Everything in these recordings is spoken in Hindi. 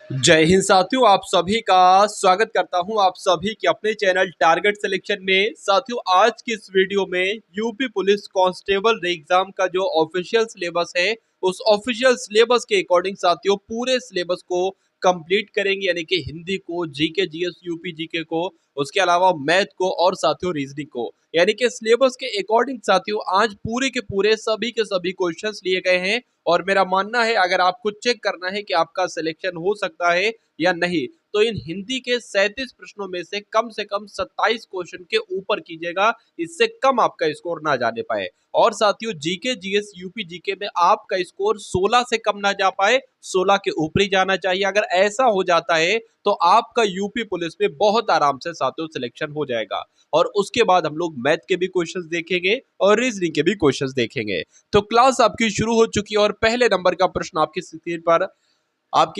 जय हिंद साथियों, आप सभी का स्वागत करता हूं आप सभी के अपने चैनल टारगेट सिलेक्शन में। साथियों, आज की इस वीडियो में यूपी पुलिस कांस्टेबल एग्जाम का जो ऑफिशियल सिलेबस है, उस ऑफिशियल सिलेबस के अकॉर्डिंग साथियों पूरे सिलेबस को कंप्लीट करेंगे, यानी कि हिंदी को, जीके जीएस यूपी जीके को, उसके अलावा मैथ को और साथियों रीजनिंग को, यानी कि सिलेबस के अकॉर्डिंग साथियों आज पूरे के पूरे सभी के सभी क्वेश्चंस लिए गए हैं। और मेरा मानना है, अगर आपको चेक करना है कि आपका सिलेक्शन हो सकता है या नहीं, तो इन हिंदी के 37 प्रश्नों में से कम 27 क्वेश्चन के ऊपर कीजिएगा, इससे कम आपका स्कोर ना जाने पाए। और साथियों जीके जीएस यूपी जीके में आपका स्कोर 16 से कम ना जा पाए, 16 के ऊपर ही जाना चाहिए। अगर ऐसा हो जाता है तो आपका यूपी पुलिस में बहुत आराम से साथियों सिलेक्शन हो जाएगा। और उसके बाद हम लोग मैथ के भी क्वेश्चंस देखेंगे और रीजनिंग के भी क्वेश्चंस देखेंगे। तो क्लास आपकी शुरू हो चुकी है और पहले नंबर का प्रश्न आपकी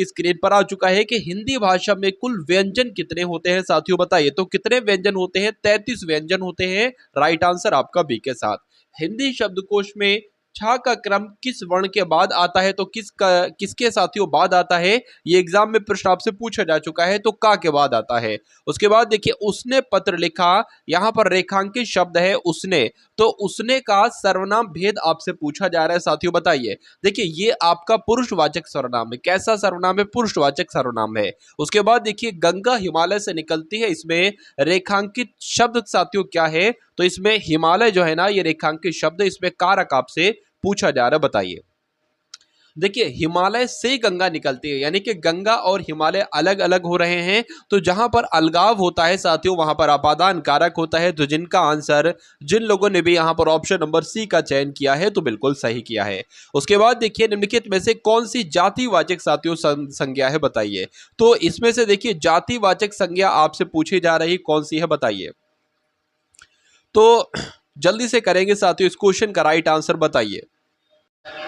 स्क्रीन पर आ चुका है कि हिंदी भाषा में कुल व्यंजन कितने होते हैं। साथियों बताइए, तो कितने व्यंजन होते हैं? 33 व्यंजन होते हैं। राइट आंसर आपका बी के साथ। हिंदी शब्दकोश में छा का क्रम किस वर्ण के बाद आता है? तो किसके साथियों बाद आता है? ये एग्जाम में प्रश्न आपसे पूछा जा चुका है, तो का के बाद आता है। उसके बाद देखिए, उसने पत्र लिखा, यहां पर रेखांकित शब्द है उसने, तो उसने का सर्वनाम भेद आपसे पूछा जा रहा है। साथियों बताइए, देखिए ये आपका पुरुषवाचक सर्वनाम है। कैसा सर्वनाम है? पुरुषवाचक सर्वनाम है। उसके बाद देखिए, गंगा हिमालय से निकलती है, इसमें रेखांकित शब्द साथियों क्या है? तो इसमें हिमालय जो है ना, ये रेखांकित शब्द, इसमें कारक आपसे पूछा जा रहा है। बताइए, देखिए हिमालय से गंगा निकलती है, यानी कि गंगा और हिमालय अलग अलग हो रहे हैं। तो जहां पर अलगाव होता है साथियों, वहां पर अपादान कारक होता है। तो जिनका आंसर, जिन लोगों ने भी यहां पर ऑप्शन नंबर सी का चयन किया है, तो बिल्कुल सही किया है। उसके बाद देखिए, निम्नलिखित में से कौन सी जातिवाचक साथियों संज्ञा है? बताइए। तो इसमें से देखिए, जातिवाचक संज्ञा आपसे पूछी जा रही कौन सी है? बताइए। तो जल्दी से करेंगे साथियों, इस क्वेश्चन का राइट आंसर बताइए।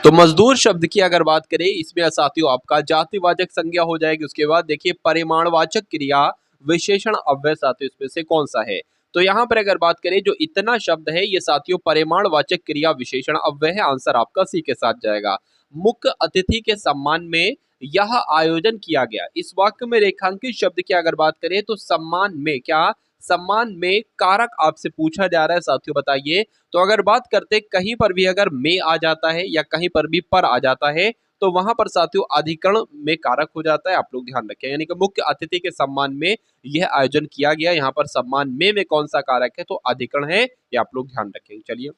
तो मजदूर शब्द की अगर बात करें, इसमें साथियों आपका जातिवाचक संज्ञा हो जाएगी। उसके बाद देखिए, परिमाणवाचक क्रिया विशेषण अव्यय साथियों इसमें से कौन सा है? तो यहां पर अगर बात करें, जो इतना शब्द है ये साथियों परिमाणवाचक क्रिया विशेषण अव्यय है। आंसर आपका सी के साथ जाएगा। मुख्य अतिथि के सम्मान में यह आयोजन किया गया, इस वाक्य में रेखांकित शब्द की अगर बात करें, तो सम्मान में क्या? सम्मान में कारक आपसे पूछा जा रहा है साथियों, बताइए। तो अगर बात करते, कहीं पर भी अगर में आ जाता है या कहीं पर भी पर आ जाता है, तो वहां पर साथियों अधिकरण में कारक हो जाता है। आप लोग ध्यान रखें, यानी कि मुख्य अतिथि के सम्मान में यह आयोजन किया गया, यहाँ पर सम्मान में कौन सा कारक है? तो अधिकरण है, ये आप लोग ध्यान रखें। चलिए,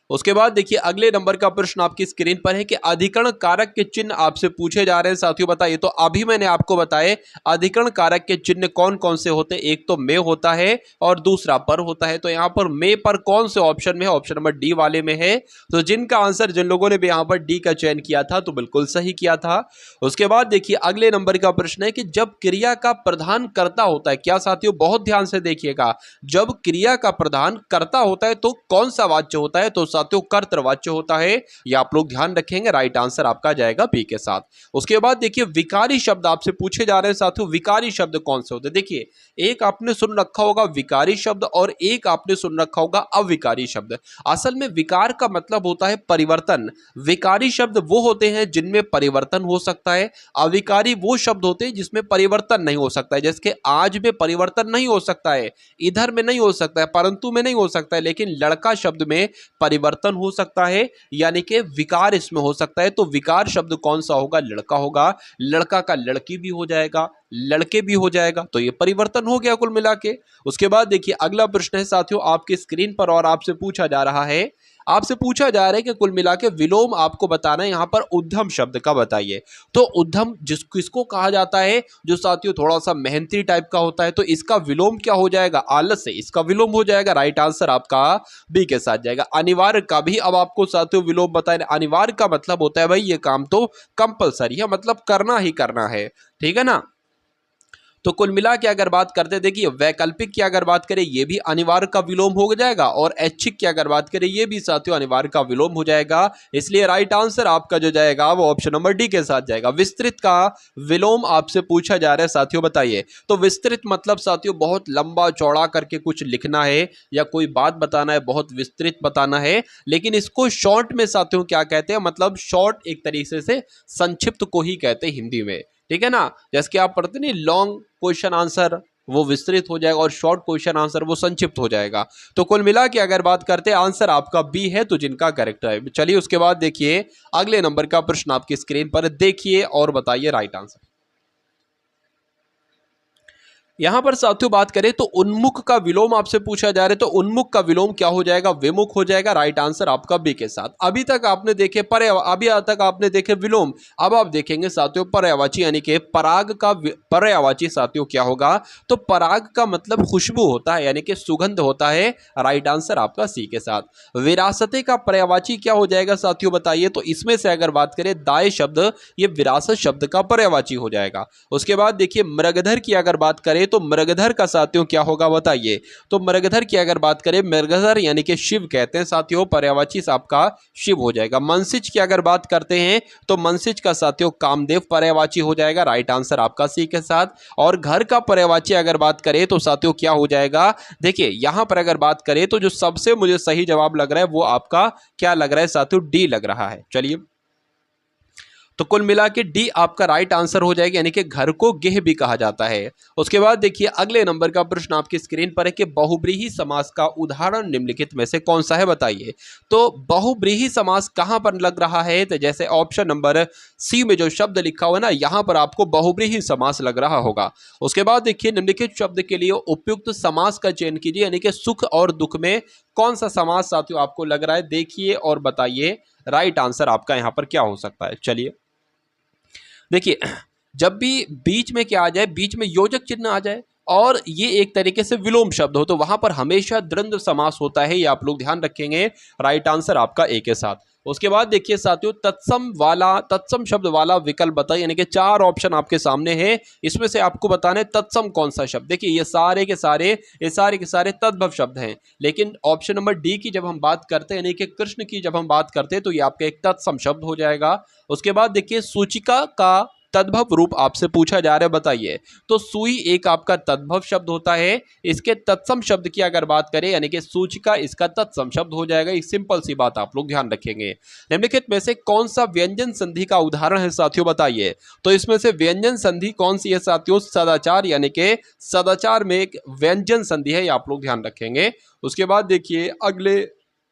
उसके बाद देखिए, अगले नंबर का प्रश्न आपकी स्क्रीन पर है कि अधिकरण कारक के चिन्ह आपसे पूछे जा रहे हैं साथियों, बताइए। तो अभी मैंने आपको बताए अधिकरण कारक के चिन्ह कौन कौन से होते हैं। एक तो में होता है और दूसरा पर होता है। तो यहाँ पर में पर कौन से ऑप्शन में है? ऑप्शन नंबर डी वाले में है। तो जिनका आंसर, जिन लोगों ने भी यहाँ पर डी का चयन किया था, तो बिल्कुल सही किया था। उसके बाद देखिए, अगले नंबर का प्रश्न है कि जब क्रिया का प्रधान कर्ता होता है, क्या साथियों? बहुत ध्यान से देखिएगा, जब क्रिया का प्रधान कर्ता होता है तो कौन सा वाच्य होता है? तो साथियों कर्तृवाच्य होता है। ये आप लोग ध्यान रखेंगे। राइट आंसर आपका जाएगा बी के साथ। उसके बाद देखिए, विकारी शब्द आपसे पूछे जा रहे हैं साथियों, विकारी शब्द कौन से होते हैं? देखिए, एक आपने सुन रखा होगा विकारी शब्द और एक आपने सुन रखा होगा अविकारी शब्द। असल में विकार का मतलब होता है परिवर्तन। विकारी शब्द वो होते हैं जिनमें परिवर्तन हो सकता है, अविकारी वो शब्द होते हैं जिसमें परिवर्तन नहीं हो सकता है। जैसे कि आज में परिवर्तन नहीं हो सकता है, इधर में नहीं हो सकता है, परंतु में नहीं हो सकता है, लेकिन लड़का शब्द में परिवर्तन हो सकता है, यानी कि विकार इसमें हो सकता है। तो विकार शब्द कौन सा होगा? लड़का होगा। लड़का का लड़की भी हो जाएगा, लड़के भी हो जाएगा, तो ये परिवर्तन हो गया कुल मिला के। उसके बाद देखिए, अगला प्रश्न है साथियों आपकी स्क्रीन पर और आपसे पूछा जा रहा है, आपसे पूछा जा रहा है कि कुल मिला के विलोम आपको बताना है। यहां पर उद्यम शब्द का बताइए। तो उद्यम किसको कहा जाता है? जो साथियों थोड़ा सा मेहनती टाइप का होता है, तो इसका विलोम क्या हो जाएगा? आलस से इसका विलोम हो जाएगा। राइट आंसर आपका बी के साथ जाएगा। अनिवार्य का भी अब आपको साथियों विलोम बताए। अनिवार्य का मतलब होता है भाई, ये काम तो कंपलसरी है, मतलब करना ही करना है, ठीक है ना। तो कुल मिला के अगर बात करते देखिए वैकल्पिक की अगर बात करें ये भी अनिवार्य का विलोम हो जाएगा और ऐच्छिक की अगर बात करें ये भी साथियों अनिवार्य का विलोम हो जाएगा। इसलिए राइट आंसर आपका जो जाएगा वो ऑप्शन नंबर डी के साथ जाएगा। विस्तृत का विलोम आपसे पूछा जा रहा है साथियों, बताइए। तो विस्तृत मतलब साथियों बहुत लंबा चौड़ा करके कुछ लिखना है या कोई बात बताना है, बहुत विस्तृत बताना है। लेकिन इसको शॉर्ट में साथियों क्या कहते हैं, मतलब शॉर्ट एक तरीके से संक्षिप्त को ही कहते हैं हिंदी में, ठीक है ना। जैसे कि आप पढ़ते नहीं लॉन्ग क्वेश्चन आंसर वो विस्तृत हो जाएगा और शॉर्ट क्वेश्चन आंसर वो संक्षिप्त हो जाएगा। तो कुल मिला के अगर बात करते हैं आंसर आपका बी है, तो जिनका करेक्ट है। चलिए उसके बाद देखिए अगले नंबर का प्रश्न आपकी स्क्रीन पर देखिए और बताइए राइट आंसर। यहां पर साथियों बात करें तो उन्मुख का विलोम आपसे पूछा जा रहा है, तो उन्मुख का विलोम क्या हो जाएगा, विमुख हो जाएगा। राइट आंसर आपका बी के साथ। अभी तक आपने देखे अभी तक आपने देखे विलोम, अब आप देखेंगे साथियों पर्यायवाची यानी कि पराग का पर्यायवाची साथियों क्या होगा, तो पराग का मतलब खुशबू होता है यानी कि सुगंध होता है। राइट आंसर आपका सी के साथ। विरासते का पर्यायवाची क्या हो जाएगा साथियों, बताइए। तो इसमें से अगर बात करें दाय शब्द, ये विरासत शब्द का पर्यायवाची हो जाएगा। उसके बाद देखिए मृगधर की अगर बात करें तो मृगधर का साथियों क्या होगा, बताइए। तो मृगधर की अगर बात करें, मृगधर यानी कि शिव कहते हैं साथियों, पर्यायवाची आपका शिव हो जाएगा। मनसिज की अगर बात करते हैं तो मनसिज का साथियों कामदेव पर्यायवाची हो जाएगा। राइट आंसर आपका सी के साथ। और घर का पर्यायवाची अगर बात करें तो साथियों क्या हो जाएगा, देखिए यहां पर अगर बात करें तो जो सबसे मुझे सही जवाब लग रहा है वो आपका क्या लग रहा है साथियों, डी लग रहा है। चलिए तो कुल मिला के डी आपका राइट आंसर हो जाएगा, यानी कि घर को गेह भी कहा जाता है। उसके बाद देखिए अगले नंबर का प्रश्न आपकी स्क्रीन पर है कि बहुब्रीहि समास का उदाहरण निम्नलिखित में से कौन सा है, बताइए। तो बहुब्रीहि समास कहां पर लग रहा है, तो जैसे ऑप्शन नंबर सी में जो शब्द लिखा हुआ है ना, यहां पर आपको बहुब्रीहि समास लग रहा होगा। उसके बाद देखिए निम्नलिखित शब्द के लिए उपयुक्त समास का चयन कीजिए, यानी कि सुख और दुख में कौन सा समास साथियों आपको लग रहा है, देखिए और बताइए राइट आंसर आपका यहां पर क्या हो सकता है। चलिए देखिए जब भी बीच में क्या आ जाए, बीच में योजक चिन्ह आ जाए और ये एक तरीके से विलोम शब्द हो, तो वहां पर हमेशा द्वंद्व समास होता है, ये आप लोग ध्यान रखेंगे। राइट आंसर आपका ए के साथ। उसके बाद देखिए साथियों तत्सम शब्द वाला विकल्प बताइए, यानी कि 4 ऑप्शन आपके सामने हैं, इसमें से आपको बताना है तत्सम कौन सा शब्द। देखिए ये सारे के सारे तद्भव शब्द हैं, लेकिन ऑप्शन नंबर डी की जब हम बात करते हैं, यानी कि कृष्ण की जब हम बात करते हैं, तो ये आपका एक तत्सम शब्द हो जाएगा। उसके बाद देखिए सूचिका का तद्भव रूप आपसे पूछा जा रहा है, बताइए। तो सुई एक आपका तद्भव शब्द होता है, इसके तत्सम शब्द की अगर बात करें यानी कि सूचिका इसका तत्सम शब्द हो जाएगा। एक सिंपल सी बात आप लोग ध्यान रखेंगे। निम्नलिखित में से कौन सा व्यंजन संधि का उदाहरण है साथियों, बताइए। तो इसमें से व्यंजन संधि कौन सी है साथियों, सदाचार, यानी कि सदाचार में एक व्यंजन संधि है, ये आप लोग ध्यान रखेंगे। उसके बाद देखिए अगले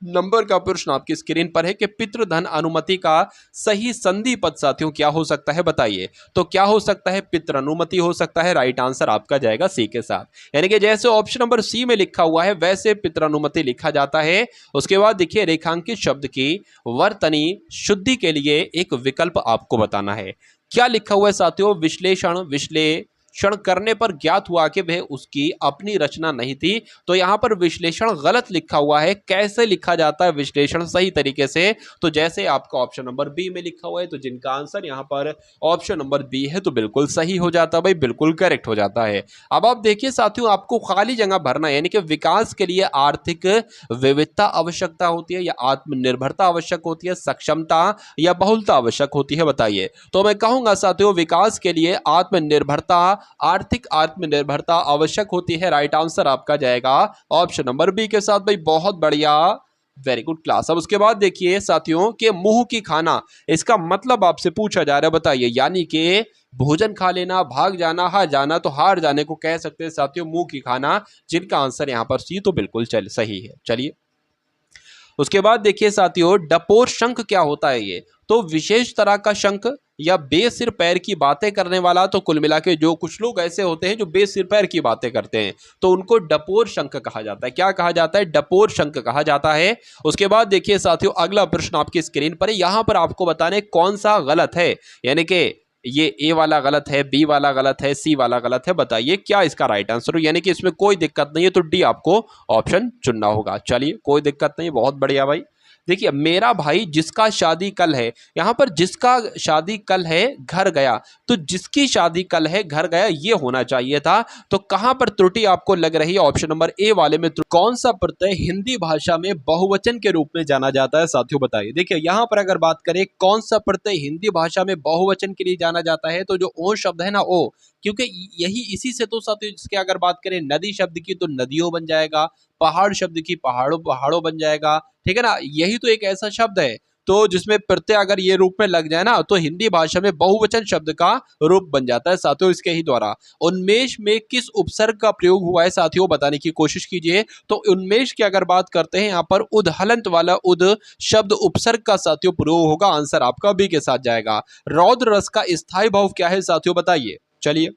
नंबर का प्रश्न आपकी स्क्रीन पर है कि पितृधन अनुमति का सही संधि पद साथियों क्या हो सकता है, बताइए। तो क्या हो सकता है, पितृ अनुमति हो सकता है। राइट आंसर आपका जाएगा सी के साथ, यानी कि जैसे ऑप्शन नंबर सी में लिखा हुआ है वैसे पितृ अनुमति लिखा जाता है। उसके बाद देखिए रेखांकित शब्द की वर्तनी शुद्धि के लिए एक विकल्प आपको बताना है। क्या लिखा हुआ है साथियों, विश्लेषण करने पर ज्ञात हुआ कि वह उसकी अपनी रचना नहीं थी। तो यहां पर विश्लेषण गलत लिखा हुआ है। कैसे लिखा जाता है विश्लेषण सही तरीके से, तो जैसे आपका ऑप्शन नंबर बी में लिखा हुआ है, तो जिनका आंसर यहां पर ऑप्शन नंबर बी है, तो बिल्कुल सही हो जाता है भाई, बिल्कुल करेक्ट हो जाता है। अब आप देखिए साथियों आपको खाली जगह भरना है, यानी कि विकास के लिए आर्थिक विविधता आवश्यकता होती है या आत्मनिर्भरता आवश्यक होती है, सक्षमता या बहुलता आवश्यक होती है, बताइए। तो मैं कहूंगा साथियों विकास के लिए आर्थिक आत्मनिर्भरता आवश्यक होती है। राइट आंसर आपका जाएगा ऑप्शन नंबर बी के साथ भाई, बहुत बढ़िया, वेरी गुड क्लास। अब उसके बाद देखिए साथियों के मुंह की खाना, इसका मतलब आपसे पूछा जा रहा है, बताइए। यानी कि भोजन खा लेना, भाग जाना, हार जाना, तो हार जाने को कह सकते हैं साथियों मुंह की खाना, जिनका आंसर यहां पर सी तो बिल्कुल सही है। चलिए उसके बाद देखिए साथियों डपोर शंख क्या होता है, ये तो विशेष तरह का शंख या बेसिर पैर की बातें करने वाला। तो कुल मिला के जो कुछ लोग ऐसे होते हैं जो बेसिर पैर की बातें करते हैं, तो उनको डपोर शंख कहा जाता है। क्या कहा जाता है, डपोर शंख कहा जाता है। उसके बाद देखिए साथियों अगला प्रश्न आपकी स्क्रीन पर है, यहां पर आपको बताने कौन सा गलत है, यानी कि ये ए वाला गलत है, बी वाला गलत है, सी वाला गलत है, बताइए क्या इसका राइट आंसर हो। यानी कि इसमें कोई दिक्कत नहीं है, तो डी आपको ऑप्शन चुनना होगा। चलिए कोई दिक्कत नहीं, बहुत बढ़िया भाई। देखिए मेरा भाई जिसका शादी कल है, यहाँ पर जिसका शादी कल है घर गया, तो जिसकी शादी कल है घर गया ये होना चाहिए था। तो कहां पर त्रुटि आपको लग रही है? ऑप्शन नंबर ए वाले में कौन सा प्रत्यय हिंदी भाषा में बहुवचन के रूप में जाना जाता है साथियों, बताइए। देखिए यहां पर अगर बात करें कौन सा प्रत्यय हिंदी भाषा में बहुवचन के लिए जाना जाता है, तो जो ओ शब्द है ना, ओ, क्योंकि यही इसी से तो साथियों, जिसके अगर बात करें नदी शब्द की तो नदियों बन जाएगा, पहाड़ शब्द की पहाड़ों पहाड़ों बन जाएगा, ठीक है ना। यही तो एक ऐसा शब्द है तो जिसमें प्रत्यय अगर ये रूप में लग जाए ना तो हिंदी भाषा में बहुवचन शब्द का रूप बन जाता है साथियों, इसके ही द्वारा। उन्मेष में किस उपसर्ग का प्रयोग हुआ है साथियों, बताने की कोशिश कीजिए। तो उन्मेष की अगर बात करते हैं यहाँ पर उद हलंत वाला उद शब्द उपसर्ग का साथियों प्रयोग होगा। आंसर आपका बी के साथ जाएगा। रौद्र रस का स्थायी भाव क्या है साथियों, बताइए। चलिए,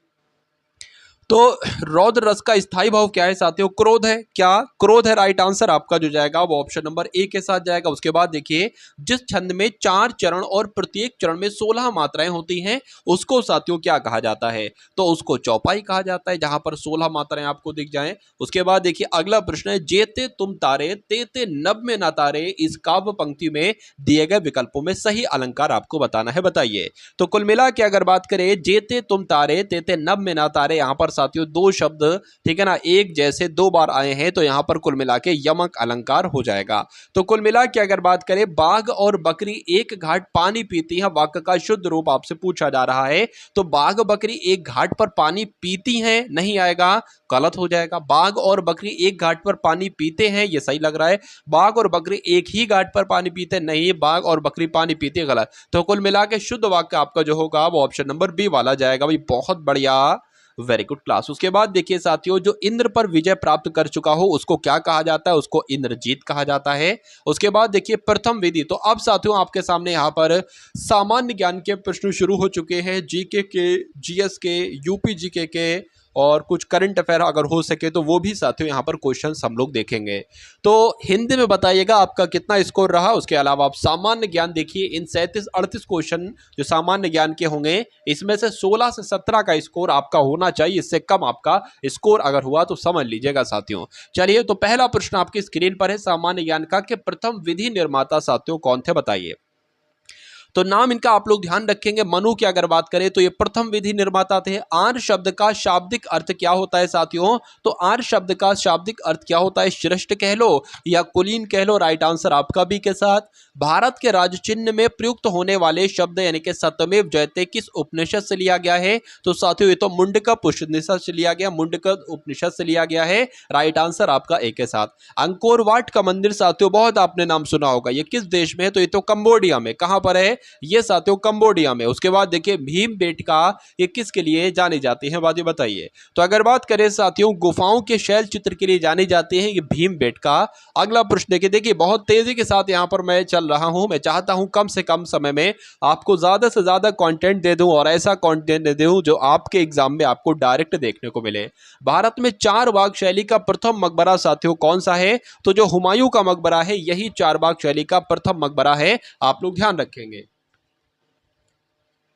तो रौद्र रस का स्थायी भाव क्या है साथियों? क्रोध है। क्या क्रोध है? राइट आंसर आपका जो जाएगा वो ऑप्शन नंबर ए के साथ जाएगा। उसके बाद देखिए, जिस छंद में 4 चरण और प्रत्येक चरण में 16 मात्राएं होती हैं उसको साथियों क्या कहा जाता है? तो उसको चौपाई कहा जाता है, जहां पर 16 मात्राएं आपको दिख जाएं। उसके बाद देखिए अगला प्रश्न है, जेते तुम तारे तेते नभ में ना तारे, इस काव्य पंक्ति में दिए गए विकल्पों में सही अलंकार आपको बताना है, बताइए। तो कुल मिला के अगर बात करें, जेते तुम तारे तेते नभ में ना तारे, यहां पर साथियों दो शब्द, ठीक है ना, एक जैसे दो बार आए हैं, तो यहां पर कुल मिला के यमक अलंकार हो जाएगा। तो कुल मिला के अगर बात करें, बाघ और बकरी एक घाट पानी पीती हैं, वाक्य का शुद्ध रूप आपसे पूछा जा रहा है। तो बाघ बकरी एक घाट पर पानी पीती हैं नहीं आएगा, गलत हो जाएगा। बाघ और बकरी एक घाट पर पानी पीते हैं ये सही लग रहा है। बाघ और बकरी एक ही घाट पर पानी पीते नहीं, बाघ और बकरी पानी पीते हैं, गलत। तो कुल मिला के शुद्ध वाक्य आपका जो होगा वो ऑप्शन नंबर बी वाला जाएगा भाई। बहुत बढ़िया, वेरी गुड क्लास। उसके बाद देखिए साथियों, जो इंद्र पर विजय प्राप्त कर चुका हो उसको क्या कहा जाता है? उसको इंद्रजीत कहा जाता है। उसके बाद देखिए प्रथम विधि। तो अब साथियों आपके सामने यहाँ पर सामान्य ज्ञान के प्रश्न शुरू हो चुके हैं, जीके के, जीएस के, यूपी जीके के और कुछ करंट अफेयर अगर हो सके तो वो भी साथियों यहाँ पर क्वेश्चंस हम लोग देखेंगे। तो हिंदी में बताइएगा आपका कितना स्कोर रहा। उसके अलावा आप सामान्य ज्ञान देखिए, इन 37-38 क्वेश्चन जो सामान्य ज्ञान के होंगे इसमें से 16 से 17 का स्कोर आपका होना चाहिए। इससे कम आपका स्कोर अगर हुआ तो समझ लीजिएगा साथियों। चलिए, तो पहला प्रश्न आपकी स्क्रीन पर है सामान्य ज्ञान का कि प्रथम विधि निर्माता साथियों कौन थे, बताइए। तो नाम इनका आप लोग ध्यान रखेंगे। मनु की अगर बात करें तो ये प्रथम विधि निर्माता थे। आर्य शब्द का शाब्दिक अर्थ क्या होता है साथियों? तो आर्य शब्द का शाब्दिक अर्थ क्या होता है? श्रेष्ठ कह लो या कुलीन कह लो, राइट आंसर आपका भी के साथ। भारत के राज्य चिन्ह में प्रयुक्त होने वाले शब्द यानी कि सत्यमेव जयते किस उपनिषद से लिया गया है? तो साथियों ये तो मुंडका उपनिषद से लिया गया, मुंडका उपनिषद से लिया गया है, राइट आंसर आपका एक के साथ। अंकोर वाट का मंदिर साथियों बहुत आपने नाम सुना होगा, ये किस देश में है? तो ये तो कंबोडिया में। कहां पर है ये साथियों? कंबोडिया में। उसके बाद देखिए भीमबेटका ये किसके लिए जानी जाती है, बात बताइए। तो अगर बात करें साथियों गुफाओं के शैल चित्र के लिए जानी जाती है ये भीमबेटका। अगला प्रश्न देखिए बहुत तेजी के साथ यहां पर मैं चल रहा हूं, मैं चाहता हूं कम से कम समय में आपको ज्यादा से ज्यादा कंटेंट दे दूं और ऐसा कंटेंट दे दूं जो आपके एग्जाम में आपको डायरेक्ट देखने को मिले। भारत में चारबाग शैली का प्रथम मकबरा साथियों कौन सा है? तो जो हुमायूं का मकबरा है यही चारबाग शैली का प्रथम मकबरा है, आप लोग ध्यान रखेंगे।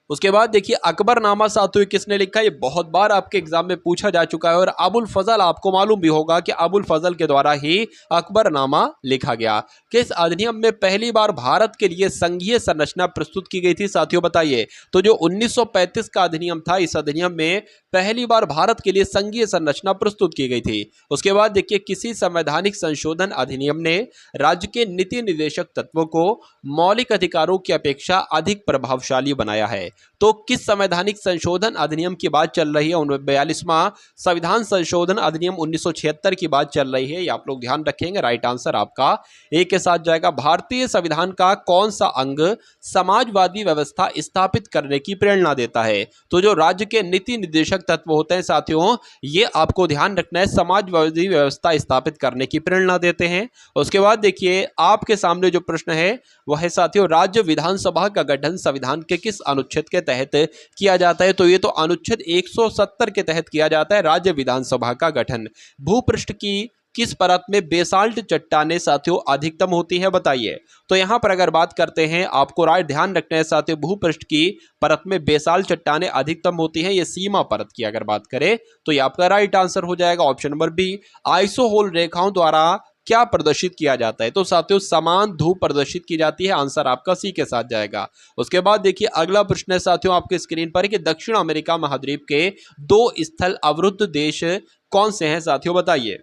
उसके बाद देखिए अकबरनामा साथियों किसने लिखा? ये बहुत बार आपके एग्जाम में पूछा जा चुका है और अबुल फजल, आपको मालूम भी होगा कि अबुल फजल के द्वारा ही अकबरनामा लिखा गया। किस अधिनियम में पहली बार भारत के लिए संघीय संरचना प्रस्तुत की गई थी साथियों, बताइए। तो जो 1935 का अधिनियम था, इस अधिनियम में पहली बार भारत के लिए संघीय संरचना प्रस्तुत की गई थी। उसके बाद देखिए किसी संवैधानिक संशोधन अधिनियम ने राज्य के नीति निर्देशक तत्वों को मौलिक अधिकारों की अपेक्षा अधिक प्रभावशाली बनाया है। तो किस संवैधानिक संशोधन अधिनियम की बात चल रही है? 42वां संविधान संशोधन अधिनियम 1976 की बात चल रही है, ये आप लोग ध्यान रखेंगे, राइट आंसर आपका एक के साथ जाएगा। भारतीय संविधान का कौन सा अंग समाजवादी व्यवस्था स्थापित करने की प्रेरणा देता है? तो जो राज्य के नीति निर्देशक तत्व होते हैं साथियों, ये आपको ध्यान रखना है, समाजवादी व्यवस्था स्थापित करने की प्रेरणा देते हैं। उसके बाद देखिए आपके सामने जो प्रश्न है वह है साथियों, राज्य विधानसभा का गठन संविधान के किस अनुच्छेद के तहत किया जाता है? तो ये तो अनुच्छेद 170 के तहत किया जाता है राज्य विधानसभा का गठन। भूपृष्ठ की किस परत में बेसाल्ट चट्टानें साथियों अधिकतम होती है, बताइए। तो यहां पर अगर बात करते हैं आपको राइट ध्यान रखना है साथियों, भूपृष्ठ की परत में बेसाल्ट चट्टानें अधिकतम होती हैं, ये सीमा परत की अगर बात करें तो ये आपका राइट आंसर हो जाएगा ऑप्शन नंबर बी। आइसोहोल रेखाओं द्वारा क्या प्रदर्शित किया जाता है? तो साथियों समान धूप प्रदर्शित की जाती है। आंसर आपका सी के साथ जाएगा। उसके बाद देखिए अगला प्रश्न है साथियों आपके स्क्रीन पर कि दक्षिण अमेरिका महाद्वीप के 2 स्थल अवरुद्ध देश कौन से हैं साथियों, बताइए।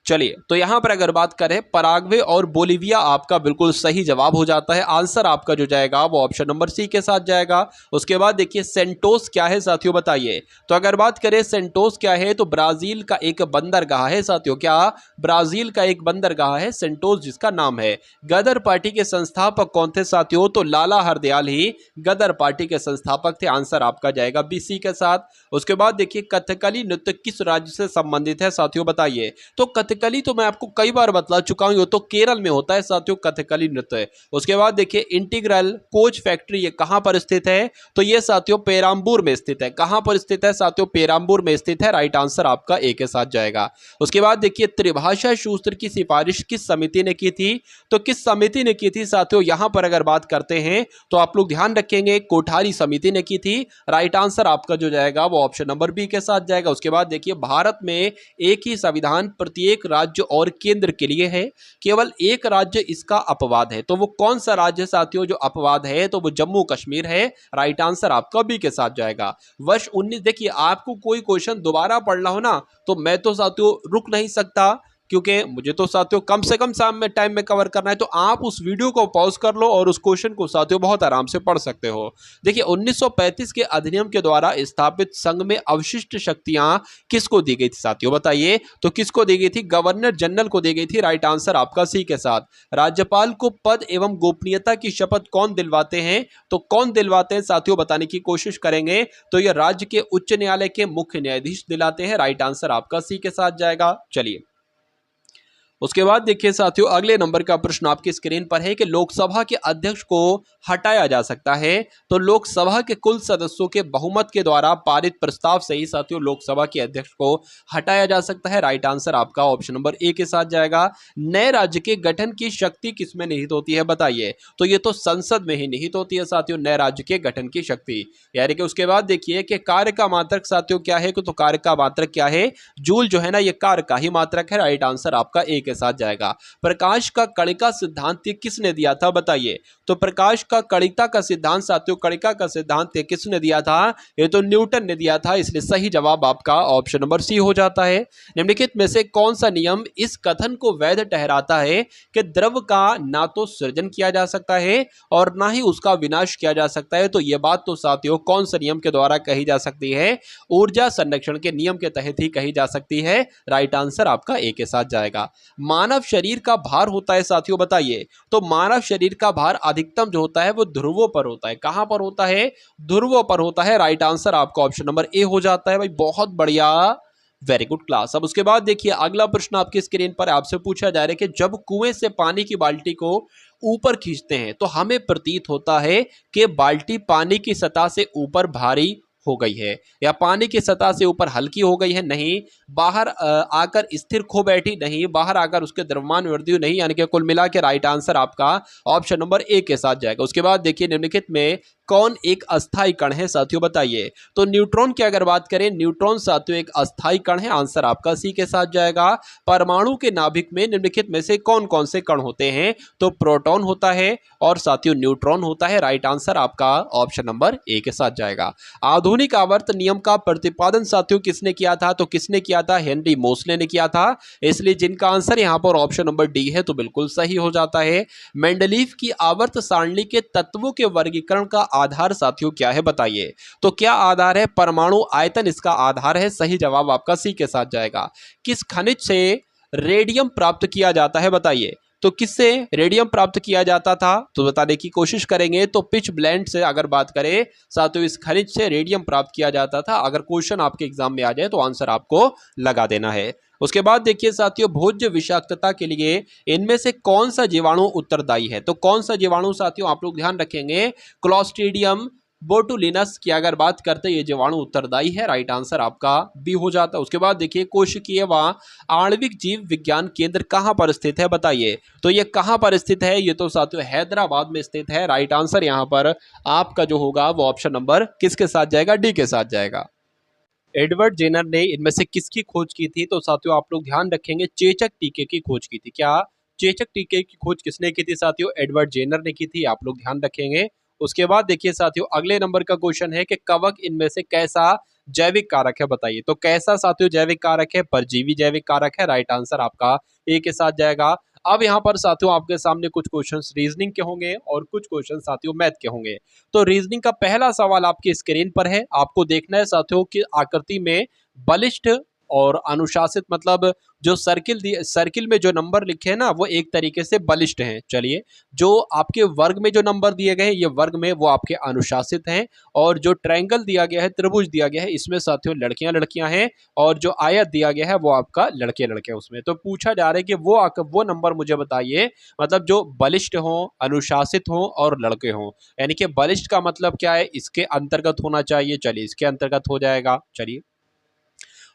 चलिए तो यहां पर अगर बात करें पराग्वे और बोलिविया आपका बिल्कुल सही जवाब हो जाता है। आंसर आपका जो जाएगा वो ऑप्शन नंबर सी के साथ जाएगा। उसके बाद देखिए सेंटोस क्या है साथियों, बताइए। तो अगर बात करें सेंटोस क्या है, तो ब्राजील का एक बंदरगाह है साथियों। क्या? ब्राजील का एक बंदरगाह है सेंटोस जिसका नाम है। गदर पार्टी के संस्थापक कौन थे साथियों? तो लाला हरदयाल ही गदर पार्टी के संस्थापक थे। आंसर आपका जाएगा बी सी के साथ। उसके बाद देखिए कथकली नृत्य किस राज्य से संबंधित है साथियों, बताइए। तो कथकली तो मैं आपको कई बार बता चुका हूं, ये तो केरल में होता है साथियों कथकली नृत्य। उसके बाद देखिए इंटीग्रल कोच फैक्ट्री ये कहां पर स्थित है? तो ये साथियों पेराम्बूर में स्थित है। कहां पर स्थित है साथियों? पेराम्बूर में स्थित है। राइट आंसर आपका ए के साथ जाएगा। उसके बाद देखिए त्रिभाषा सूत्र की सिफारिश किस समिति ने की थी? तो किस समिति ने की थी साथियों? यहां पर अगर बात करते हैं तो आप लोग ध्यान रखेंगे कोठारी समिति ने की थी। राइट आंसर आपका जो जाएगा वो ऑप्शन नंबर बी के साथ जाएगा। उसके बाद देखिए भारत में एक ही संविधान प्रत्येक राज्य और केंद्र के लिए है, केवल एक राज्य इसका अपवाद है। तो वो कौन सा राज्य साथियों जो अपवाद है? तो वो जम्मू कश्मीर है। राइट आंसर आपका बी के साथ जाएगा। वर्ष 19 देखिए आपको कोई क्वेश्चन दोबारा पढ़ना हो ना तो मैं तो साथियों रुक नहीं सकता, क्योंकि मुझे तो साथियों कम से कम टाइम में कवर करना है। तो आप उस वीडियो को पॉज कर लो और उस क्वेश्चन को साथियों बहुत आराम से पढ़ सकते हो। देखिए 1935 के अधिनियम के द्वारा स्थापित संघ में अवशिष्ट शक्तियां किसको दी गई थी साथियों, बताइए। तो किसको दी गई थी? गवर्नर जनरल को दी गई थी। राइट आंसर आपका सी के साथ। राज्यपाल को पद एवं गोपनीयता की शपथ कौन दिलवाते हैं? तो कौन दिलवाते हैं साथियों, बताने की कोशिश करेंगे। तो यह राज्य के उच्च न्यायालय के मुख्य न्यायाधीश दिलाते हैं। राइट आंसर आपका सी के साथ जाएगा। चलिए उसके बाद देखिए साथियों अगले नंबर का प्रश्न आपकी स्क्रीन पर है कि लोकसभा के अध्यक्ष को हटाया जा सकता है। तो लोकसभा के कुल सदस्यों के बहुमत के द्वारा पारित प्रस्ताव से ही साथियों लोकसभा के अध्यक्ष को हटाया जा सकता है। राइट आंसर आपका ऑप्शन नंबर ए के साथ जाएगा। नए राज्य के गठन की शक्ति किसमें निहित होती है, बताइए। तो ये तो संसद में ही निहित होती है साथियों नए राज्य के गठन की शक्ति। यानी कि उसके बाद देखिए कि कार्य का मात्रक साथियों क्या है? तो कार्य का मात्रक क्या है? जूल जो है ना ये कार्य का ही मात्रक है। राइट आंसर आपका ए के साथ जाएगा। प्रकाश का कणिका सिद्धांत किसने दिया था, बताइए। तो प्रकाश का कणिका का सिद्धांत साथियों कणिका का सिद्धांत किसने दिया था? ये तो न्यूटन ने दिया था। इसलिए सही जवाब आपका ऑप्शन नंबर सी हो जाता है। निम्नलिखित में से कौन सा नियम इस कथन को वैध ठहराता है कि द्रव का ना तो सृजन किया जा सकता है और ना ही उसका विनाश किया जा सकता है? तो यह बात तो साथियों कौन सा नियम के द्वारा कही जा सकती है? ऊर्जा संरक्षण के नियम के तहत ही कही जा सकती है। राइट आंसर आपका ए के साथ जाएगा। मानव शरीर का भार होता है साथियों, बताइए। तो मानव शरीर का भार अधिकतम जो होता है वो ध्रुवों पर होता है। कहां पर होता है? ध्रुवों पर होता है। राइट आंसर आपका ऑप्शन नंबर ए हो जाता है। भाई बहुत बढ़िया, वेरी गुड क्लास। अब उसके बाद देखिए अगला प्रश्न आपकी स्क्रीन पर आपसे पूछा जा रहा है कि जब कुएं से पानी की बाल्टी को ऊपर खींचते हैं तो हमें प्रतीत होता है कि बाल्टी पानी की सतह से ऊपर भारी हो गई है या पानी की सतह से ऊपर हल्की हो गई है? नहीं। बाहर आकर स्थिर खो बैठी? नहीं। बाहर आकर उसके द्रव्यमान वृद्धि हुई? नहीं। यानी कि कुल मिला के राइट आंसर आपका ऑप्शन नंबर ए के साथ जाएगा। उसके बाद देखिए निम्नलिखित में कौन एक अस्थायी कण है साथियों, बताइए। तो न्यूट्रॉन की अगर बात करें, न्यूट्रॉन साथियों एक अस्थायी कण है। आंसर आपका सी के साथ जाएगा। परमाणु के नाभिक में निम्नलिखित में से कौन कौन से कण होते हैं? तो प्रोटॉन होता है और साथियों न्यूट्रॉन होता है। राइट आंसर आपका ऑप्शन नंबर ए के साथ जाएगा। आधुनिक आवर्त नियम का प्रतिपादन साथियों किसने किया था? तो किसने किया था? हेनरी मोसले ने किया था। इसलिए जिनका आंसर यहां पर ऑप्शन नंबर डी है तो बिल्कुल सही हो जाता है। मेंडलीफ की आवर्त सारणी के तत्वों के वर्गीकरण का आधार साथियों क्या है, बताइए। तो क्या आधार है? परमाणु आयतन इसका आधार है। सही जवाब आपका सी के साथ जाएगा। किस खनिज से रेडियम प्राप्त किया जाता है, बताइए। तो किससे रेडियम प्राप्त किया जाता था? तो बताने की कोशिश करेंगे। तो पिच ब्लेंड से अगर बात करें साथियों इस खनिज से रेडियम प्राप्त किया जाता था। अगर क्वेश्चन आपके एग्जाम में आ जाए तो आंसर आपको लगा देना है। उसके बाद देखिए साथियों भोज्य विषाक्तता के लिए इनमें से कौन सा जीवाणु उत्तरदायी है? तो कौन सा जीवाणु साथियों आप लोग ध्यान रखेंगे? क्लोस्ट्रीडियम बोटुलिनस की अगर बात करते हैं ये जीवाणु उत्तरदायी है। राइट आंसर आपका बी हो जाता है। उसके बाद देखिए कोशिकीय व आणविक जीव विज्ञान केंद्र कहां पर स्थित है, बताइए। तो ये कहां पर स्थित है? ये तो साथियों हैदराबाद में स्थित है। राइट आंसर यहां पर आपका जो होगा वो ऑप्शन नंबर किसके साथ जाएगा? डी के साथ जाएगा। एडवर्ड जेनर ने इनमें से किसकी खोज की थी? तो साथियों आप लोग ध्यान रखेंगे, चेचक टीके की खोज की थी। क्या चेचक टीके की खोज किसने की थी साथियों? एडवर्ड जेनर ने की थी, आप लोग ध्यान रखेंगे। उसके बाद देखिए साथियों, अगले नंबर का क्वेश्चन है कि कवक इनमें से कैसा जैविक कारक है, बताइए। तो कैसा साथियों जैविक कारक है? परजीवी जैविक कारक है। राइट आंसर आपका ए के साथ जाएगा। अब यहाँ पर साथियों आपके सामने कुछ क्वेश्चंस रीजनिंग के होंगे और कुछ क्वेश्चन साथियों मैथ के होंगे। तो रीजनिंग का पहला सवाल आपकी स्क्रीन पर है, आपको देखना है साथियों कि आकृति में बलिष्ठ और अनुशासित, मतलब जो सर्किल में जो नंबर लिखे हैं ना वो एक तरीके से बलिष्ठ हैं। चलिए, जो आपके वर्ग में जो नंबर दिए गए हैं ये वर्ग में वो आपके अनुशासित हैं, और जो ट्रायंगल दिया गया है, त्रिभुज दिया गया है, इसमें साथियों लड़कियां लड़कियां हैं, और जो आयत दिया गया है वो आपका लड़के लड़के उसमें। तो पूछा जा रहा है कि वो नंबर मुझे बताइए, मतलब जो बलिष्ठ हो, अनुशासित हो और लड़के हों। यानी कि बलिष्ठ का मतलब क्या है? इसके अंतर्गत होना चाहिए। चलिए, इसके अंतर्गत हो जाएगा। चलिए,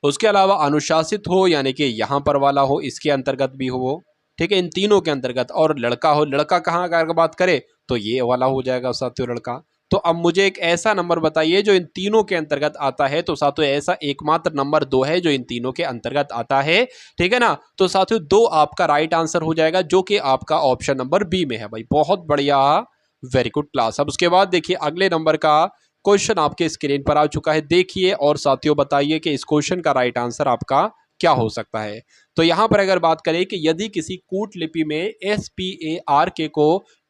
उसके अलावा अनुशासित हो यानी कि यहाँ पर वाला हो, इसके अंतर्गत भी हो। ठीक है, इन तीनों के अंतर्गत। और लड़का हो, लड़का कहाँ अगर बात करें तो ये वाला हो जाएगा साथियों, लड़का। तो अब मुझे एक ऐसा नंबर बताइए जो इन तीनों के अंतर्गत आता है। तो साथियों ऐसा एकमात्र नंबर 2 है जो इन तीनों के अंतर्गत आता है। ठीक है ना? तो साथियों 2 आपका राइट आंसर हो जाएगा, जो कि आपका ऑप्शन नंबर बी में है। भाई बहुत बढ़िया, वेरी गुड क्लास। अब उसके बाद देखिए अगले नंबर का क्वेश्चन आपके स्क्रीन पर आ चुका है, देखिए और साथियों बताइए कि इस क्वेश्चन का राइट आंसर आपका क्या हो सकता है। तो यहां पर अगर बात करें कि यदि किसी कूट लिपि में SPARK को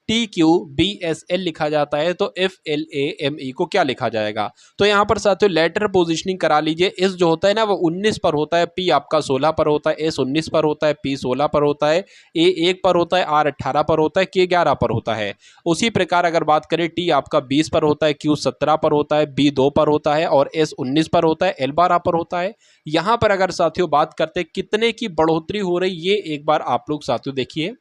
TQBSL लिखा जाता है तो FLAME को क्या लिखा जाएगा? तो यहाँ पर साथियों लेटर पोजिशनिंग करा लीजिए। S जो होता है ना वो 19 पर होता है, P आपका 16 पर होता है, S 19 पर होता है, P 16 पर होता है, A 1 पर होता है, R 18 पर होता है, K 11 पर होता है। उसी प्रकार अगर बात करें T आपका 20 पर होता है, Q 17 पर होता है, B 2 पर होता है और S 19 पर होता है, L 12 पर होता है। यहाँ पर अगर साथियों बात करते हैं कितने की बढ़ोतरी हो रही, ये एक बार आप लोग साथियों देखिए।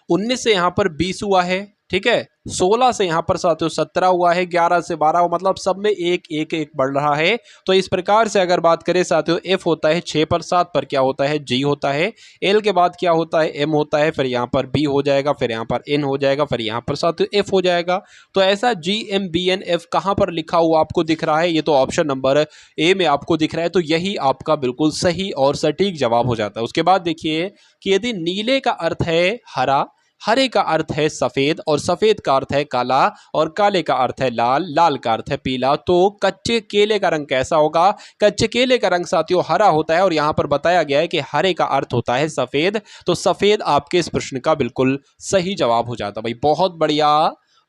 19 से यहाँ पर 20 हुआ है, ठीक है, 16 से यहाँ पर साथियों 17 हुआ है, 11 से 12 हुआ, मतलब सब में एक एक एक बढ़ रहा है। तो इस प्रकार से अगर बात करें साथियों, F होता है 6 पर, 7 पर क्या होता है? G होता है, L के बाद क्या होता है? M होता है, फिर यहाँ पर B हो जाएगा, फिर यहाँ पर N हो जाएगा, फिर यहाँ पर साथियों F हो जाएगा। तो ऐसा GMBNF कहाँ पर लिखा हुआ आपको दिख रहा है? ये तो ऑप्शन नंबर ए में आपको दिख रहा है। तो यही आपका बिल्कुल सही और सटीक जवाब हो जाता है। उसके बाद देखिए कि यदि नीले का अर्थ है हरा, हरे का अर्थ है सफेद, और सफेद का अर्थ है काला, और काले का अर्थ है लाल, लाल का अर्थ है पीला, तो कच्चे केले का रंग कैसा होगा? कच्चे केले का रंग साथियों हरा होता है, और यहां पर बताया गया है कि हरे का अर्थ होता है सफेद। तो सफेद आपके इस प्रश्न का बिल्कुल सही जवाब हो जाता है। भाई बहुत बढ़िया,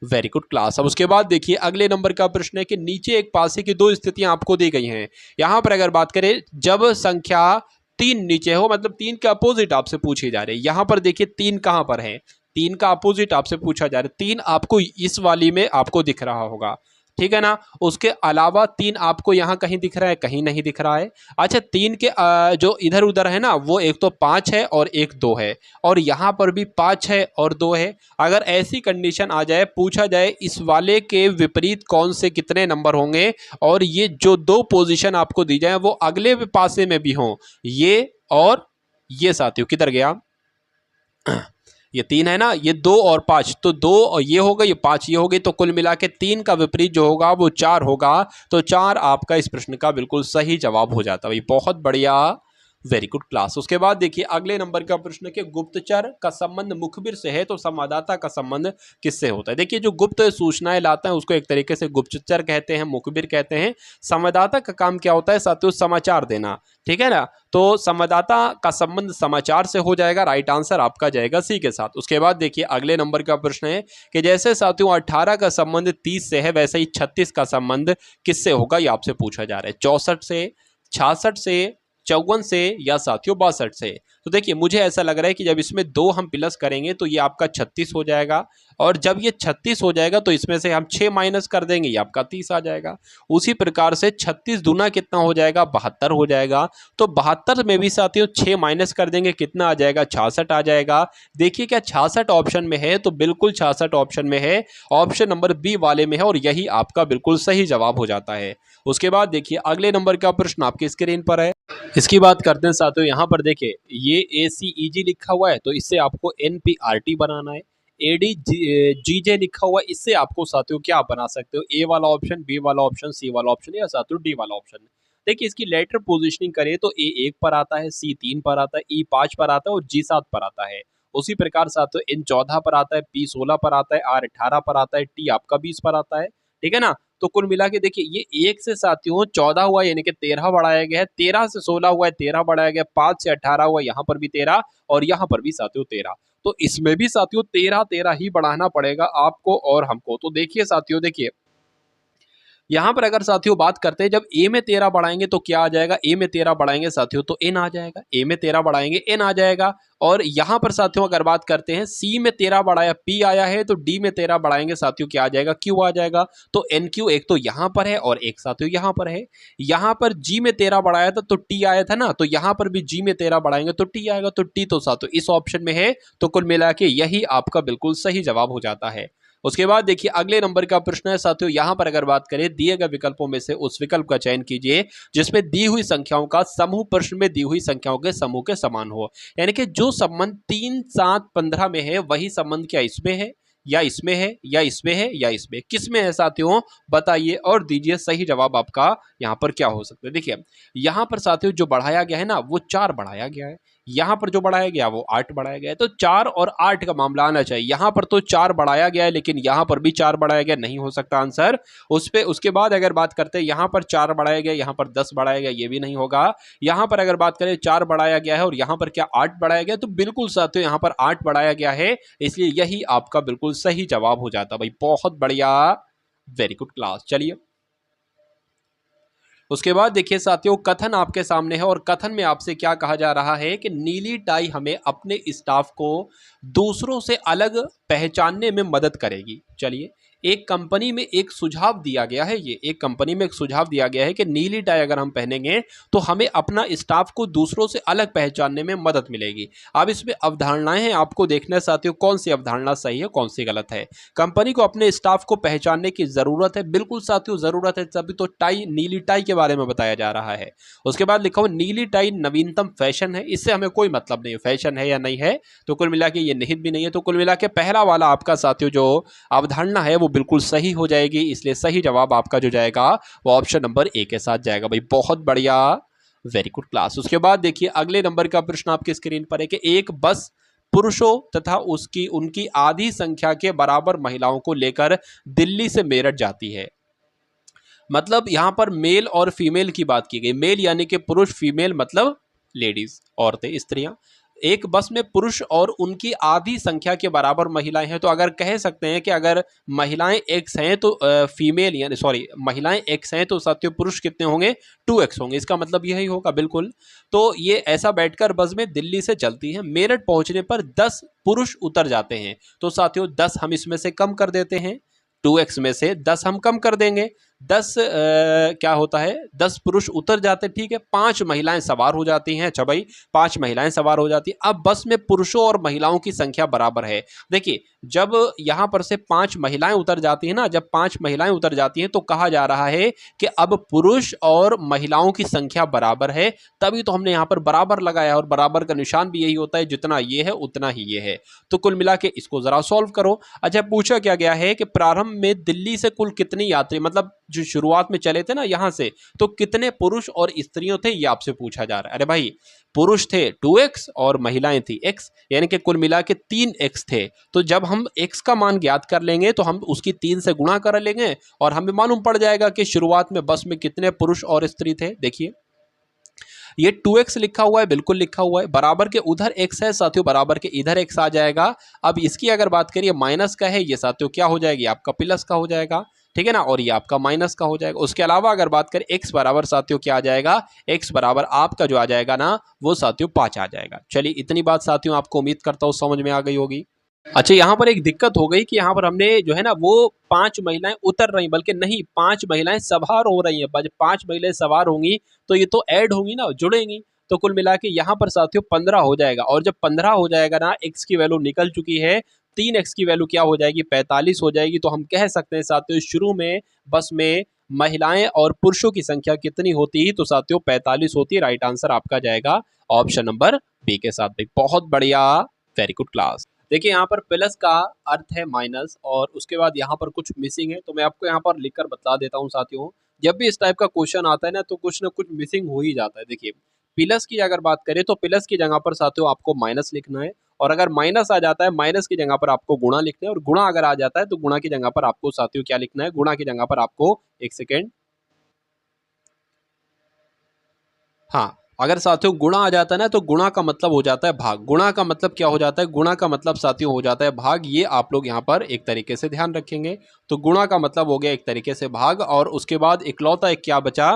वेरी गुड क्लास। अब उसके बाद देखिए अगले नंबर का प्रश्न है कि नीचे एक पासे की दो स्थितियां आपको दी गई हैं। यहां पर अगर बात करें जब संख्या 3 नीचे हो, मतलब 3 के अपोजिट आपसे पूछे जा रहे हैं। यहां पर देखिए 3 कहां पर है? 3 का अपोजिट आपसे पूछा जा रहा है। 3 आपको इस वाली में आपको दिख रहा होगा, ठीक है ना? उसके अलावा 3 आपको यहां कहीं दिख रहा है, कहीं नहीं दिख रहा है। अच्छा, 3 के जो इधर उधर है ना, वो एक तो 5 है और एक 2 है, और यहां पर भी 5 है और 2 है। अगर ऐसी कंडीशन आ जाए, पूछा जाए इस वाले के विपरीत कौन से कितने नंबर होंगे, और ये जो 2 पोजीशन आपको दी जाए वो अगले पासे में भी हों, ये और ये साथियों किधर गया? ये 3 है ना, ये 2 और 5, तो 2 और ये हो गई, ये 5 ये हो गई, तो कुल मिला के 3 का विपरीत जो होगा वो 4 होगा। तो 4 आपका इस प्रश्न का बिल्कुल सही जवाब हो जाता है। भाई बहुत बढ़िया, वेरी गुड क्लास। उसके बाद देखिए अगले नंबर का प्रश्न कि गुप्तचर का संबंध मुखबिर से है तो संवाददाता का संबंध किससे होता है? देखिए जो गुप्त सूचनाएं लाता है उसको एक तरीके से गुप्तचर कहते हैं, मुखबिर कहते हैं। संवाददाता का काम क्या होता है साथियों? समाचार देना, ठीक है ना? तो संवाददाता का संबंध समाचार से हो जाएगा। राइट आंसर आपका जाएगा सी के साथ। उसके बाद देखिए अगले नंबर का प्रश्न है कि जैसे साथियों 18 का संबंध 30 से है, वैसे ही 36 का संबंध किससे होगा? ये आपसे पूछा जा रहा है। 64 से, 66 से, 54 से, या साथियों 62 से। तो देखिए मुझे ऐसा लग रहा है कि जब इसमें 2 हम प्लस करेंगे तो ये आपका 36 हो जाएगा, और जब ये 36 हो जाएगा तो इसमें से हम 6 माइनस कर देंगे, ये आपका 30 आ जाएगा। उसी प्रकार से 36 दूना कितना हो जाएगा? 72 हो जाएगा। तो 72 में भी साथियों 6 माइनस कर देंगे, कितना आ जाएगा? 66 आ जाएगा। देखिए क्या 66 ऑप्शन में है? तो बिल्कुल 66 ऑप्शन में है, ऑप्शन नंबर बी वाले में है, और यही आपका बिल्कुल सही जवाब हो जाता है। उसके बाद देखिए अगले नंबर का प्रश्न आपकी स्क्रीन पर है। इसकी बात करते हैं साथियों, यहाँ पर देखिए ये ACEG लिखा हुआ है तो इससे आपको NPRT बनाना है। ADGJ लिखा हुआ है, इससे आपको साथियों क्या बना सकते हो? ए वाला ऑप्शन, बी वाला ऑप्शन, सी वाला ऑप्शन, या साथियों डी वाला ऑप्शन। देखिए इसकी लेटर पोजीशनिंग करें तो ए 1 पर आता है, सी 3 पर आता है, ई 5 पर आता है और जी 7 पर आता है। उसी प्रकार साथियों एन 14 पर आता है, पी 16 पर आता है, आर 18 पर आता है, टी आपका 20 पर आता है। ठीक है ना? तो कुल मिला के देखिए ये 1 से साथियों 14 हुआ यानी कि 13 बढ़ाया गया है, 13 से 16 हुआ है 13 बढ़ाया गया है, 5 से 18 हुआ यहाँ पर भी 13 और यहाँ पर भी साथियों 13। तो इसमें भी साथियों 13-13 ही बढ़ाना पड़ेगा आपको और हमको। तो देखिए साथियों देखिए यहाँ पर अगर साथियों बात करते हैं जब ए में 13 बढ़ाएंगे तो क्या आ जाएगा, ए में 13 बढ़ाएंगे साथियों तो एन आ जाएगा, ए में 13 बढ़ाएंगे एन आ जाएगा। और यहाँ पर साथियों अगर बात करते हैं सी में 13 बढ़ाया पी आया है तो डी में 13 बढ़ाएंगे साथियों क्या आ जाएगा, क्यू आ जाएगा। तो एन क्यू एक तो यहाँ पर है और एक साथियों यहाँ पर है। यहाँ पर जी में 13 बढ़ाया था तो टी आया था ना, तो यहाँ पर भी जी में 13 बढ़ाएंगे तो टी आएगा, तो टी तो साथियों इस ऑप्शन में है। तो कुल मिला के यही आपका बिल्कुल सही जवाब हो जाता है। उसके बाद देखिए अगले नंबर का प्रश्न है साथियों, यहां पर अगर बात करें दिए गए विकल्पों में से उस विकल्प का चयन कीजिए जिसमें दी हुई संख्याओं का समूह प्रश्न में दी हुई संख्याओं के समूह के समान हो। यानी कि जो संबंध 3, 7, 15 में है वही संबंध क्या इसमें है या इसमें है या इसमें है या इसमें, किस में है साथियों बताइए और दीजिए सही जवाब आपका यहां पर क्या हो सकता है। देखिए यहां पर साथियों जो बढ़ाया गया है ना वो 4 बढ़ाया गया है, यहां पर जो बढ़ाया गया वो 8 बढ़ाया गया है, तो 4 और 8 का मामला आना चाहिए। यहां पर तो 4 बढ़ाया गया है लेकिन यहां पर भी 4 बढ़ाया गया, नहीं हो सकता आंसर उस पे। उसके बाद अगर बात करते हैं यहां पर 4 बढ़ाया गया, यहां पर 10 बढ़ाया गया, ये भी नहीं होगा। यहां पर अगर बात करें 4 बढ़ाया गया है और यहां पर क्या 8 बढ़ाया गया, तो बिल्कुल साथियों यहां पर 8 बढ़ाया गया है, इसलिए यही आपका बिल्कुल सही जवाब हो जाता भाई। बहुत बढ़िया, वेरी गुड क्लास। चलिए उसके बाद देखिए साथियों कथन आपके सामने है और कथन में आपसे क्या कहा जा रहा है कि नीली टाई हमें अपने स्टाफ को दूसरों से अलग पहचानने में मदद करेगी। चलिए एक कंपनी में एक सुझाव दिया गया है, ये एक कंपनी में एक सुझाव दिया गया है कि नीली टाई अगर हम पहनेंगे तो हमें अपना स्टाफ को दूसरों से अलग पहचानने में मदद मिलेगी। अब इसमें अवधारणाएं हैं, आपको देखना है साथियों कौन सी अवधारणा सही है कौन सी गलत है। कंपनी को अपने स्टाफ को पहचानने की जरूरत है, बिल्कुल साथियों जरूरत है, तभी तो टाई नीली टाई के बारे में बताया जा रहा है। उसके बाद लिखा हुआ नीली टाई नवीनतम फैशन है, इससे हमें कोई मतलब नहीं है फैशन है या नहीं है, तो कुल मिला के ये निहित भी नहीं है। तो कुल मिला के पहला वाला आपका साथियों जो अवधारणा है वो बिल्कुल सही हो जाएगी, इसलिए सही जवाब आपका जो जाएगा वो ऑप्शन नंबर ए के साथ जाएगा भाई। बहुत बढ़िया, वेरी गुड क्लास। उसके बाद देखिए अगले नंबर का प्रश्न आपकी स्क्रीन पर है कि एक बस पुरुषों तथा उसकी उनकी आधी संख्या के बराबर महिलाओं को लेकर दिल्ली से मेरठ जाती है। मतलब यहां पर मेल और फीमेल की बात की गई, मेल यानी कि पुरुष, फीमेल मतलब लेडीज औरतें स्त्रियां। एक बस में पुरुष और उनकी आधी संख्या के बराबर महिलाएं हैं, तो अगर कह सकते हैं कि अगर महिलाएं एक्स हैं तो फीमेल यानी सॉरी महिलाएं एक्स हैं तो साथियों पुरुष कितने होंगे 2x होंगे, इसका मतलब यही होगा बिल्कुल। तो ये ऐसा बैठकर बस में दिल्ली से चलती है, मेरठ पहुंचने पर 10 पुरुष उतर जाते हैं, तो साथियों 10 हम इसमें से कम कर देते हैं, 2x में से 10 हम कम कर देंगे, 10 क्या होता है 10 पुरुष उतर जाते, ठीक है, 5 महिलाएं सवार हो जाती हैं। अच्छा भाई 5 महिलाएं सवार हो जाती हैं। अब बस में पुरुषों और महिलाओं की संख्या बराबर है। देखिए जब यहां पर से 5 महिलाएं उतर जाती हैं ना, जब 5 महिलाएं उतर जाती हैं तो कहा जा रहा है कि अब पुरुष और महिलाओं की संख्या बराबर है, तभी तो हमने यहां पर बराबर लगाया और बराबर का निशान भी यही होता है, जितना ये है उतना ही ये है। तो कुल मिला के इसको जरा सॉल्व करो। अच्छा पूछा क्या गया है कि प्रारंभ में दिल्ली से कुल कितनी यात्री, मतलब जो शुरुआत में चले थे ना यहां से, तो कितने पुरुष और स्त्रियों थे ये आपसे पूछा जा रहा है। अरे भाई पुरुष थे 2x और महिलाएं थी x, यानी कि कुल मिला के 3x थे। तो जब हम x का मान ज्ञात कर लेंगे तो हम उसकी 3 से गुणा कर लेंगे और हमें मालूम पड़ जाएगा कि शुरुआत में बस में कितने पुरुष और स्त्री थे। देखिए ये 2x लिखा हुआ है, बिल्कुल लिखा हुआ है, बराबर के उधर x है साथियों, बराबर के इधर x आ जाएगा। अब इसकी अगर बात करिए माइनस का है, ये साथियों क्या हो जाएगी आपका प्लस का हो जाएगा, ठीक है ना, और ये आपका माइनस का हो जाएगा। उसके अलावा अगर बात करें x बराबर साथियों क्या आ जाएगा, x बराबर आपका जो आ जाएगा ना वो साथियों 5 आ जाएगा। चलिए इतनी बात साथियों आपको उम्मीद करता हूँ समझ में आ गई होगी। अच्छा यहाँ पर एक दिक्कत हो गई कि यहाँ पर हमने जो है ना वो 5 महिलाएं उतर रही, बल्कि नहीं 5 महिलाएं सवार हो रही हैं। जब 5 महिलाएं सवार होंगी तो ये तो ऐड होंगी ना, जुड़ेंगी, तो कुल मिला के यहाँ पर साथियों 15 हो जाएगा। और जब 15 हो जाएगा ना, x की वैल्यू निकल चुकी है, 3x की वैल्यू क्या हो जाएगी 45 हो जाएगी। तो हम कह सकते हैं साथियों शुरू में बस में महिलाएं और पुरुषों की संख्या कितनी होती है, तो साथियों 45 होती है। राइट आंसर आपका जाएगा ऑप्शन नंबर बी के साथ भी। बहुत बढ़िया, वेरी गुड क्लास। देखिए यहाँ पर प्लस का अर्थ है माइनस और उसके बाद यहाँ पर कुछ मिसिंग है, तो मैं आपको यहाँ पर लिखकर बता देता हूँ साथियों। जब भी इस टाइप का क्वेश्चन आता है ना कुछ मिसिंग हो ही जाता है। देखिए प्लस की अगर बात करें तो प्लस की जगह पर साथियों आपको माइनस लिखना है, और अगर माइनस आ जाता है माइनस की जगह पर आपको गुणा लिखना है, और गुणा अगर आ जाता है तो गुणा की जगह पर आपको साथियों क्या लिखना है, गुणा की जगह पर आपको एक सेकेंड, हाँ, अगर साथियों गुणा आ जाता है ना तो गुणा का मतलब हो जाता है भाग। गुणा का मतलब क्या हो जाता है, गुणा का मतलब साथियों हो जाता है भाग। ये आप लोग यहाँ पर एक तरीके से ध्यान रखेंगे। तो गुणा का मतलब हो गया एक तरीके से भाग, और उसके बाद इकलौता एक क्या बचा,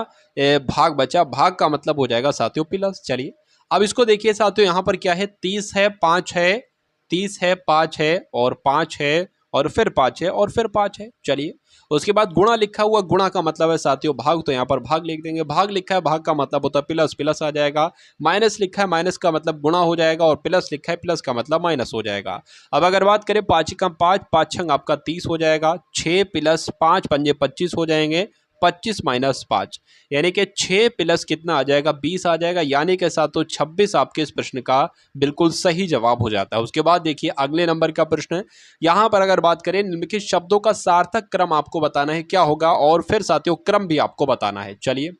भाग बचा। भाग का मतलब हो जाएगा साथियों प्लस। चलिए अब इसको देखिए साथियों, यहाँ पर क्या है, 30 है, 5 है, 30 है, 5 है, और 5 है, और फिर 5 है, और फिर 5 है। चलिए उसके बाद गुणा लिखा हुआ, गुणा का मतलब है साथियों भाग, तो यहाँ पर भाग लिख देंगे। भाग लिखा है, भाग का मतलब होता है प्लस, प्लस आ जाएगा। माइनस लिखा है, माइनस का मतलब गुणा हो जाएगा, और प्लस लिखा है, प्लस का मतलब माइनस हो जाएगा। अब अगर बात करें 5 का 5, 5 छंग आपका 30 हो जाएगा, 6 प्लस 5 पंजे 25 हो जाएंगे, 25 माइनस 5 यानी कि 6 प्लस कितना आ जाएगा, 20 आ जाएगा, यानी कि साथियों 26 आपके इस प्रश्न का बिल्कुल सही जवाब हो जाता है। उसके बाद देखिए अगले नंबर का प्रश्न है। यहां पर अगर बात करें निम्नलिखित शब्दों का सार्थक क्रम आपको बताना है क्या होगा, और फिर साथियों क्रम भी आपको बताना है। चलिए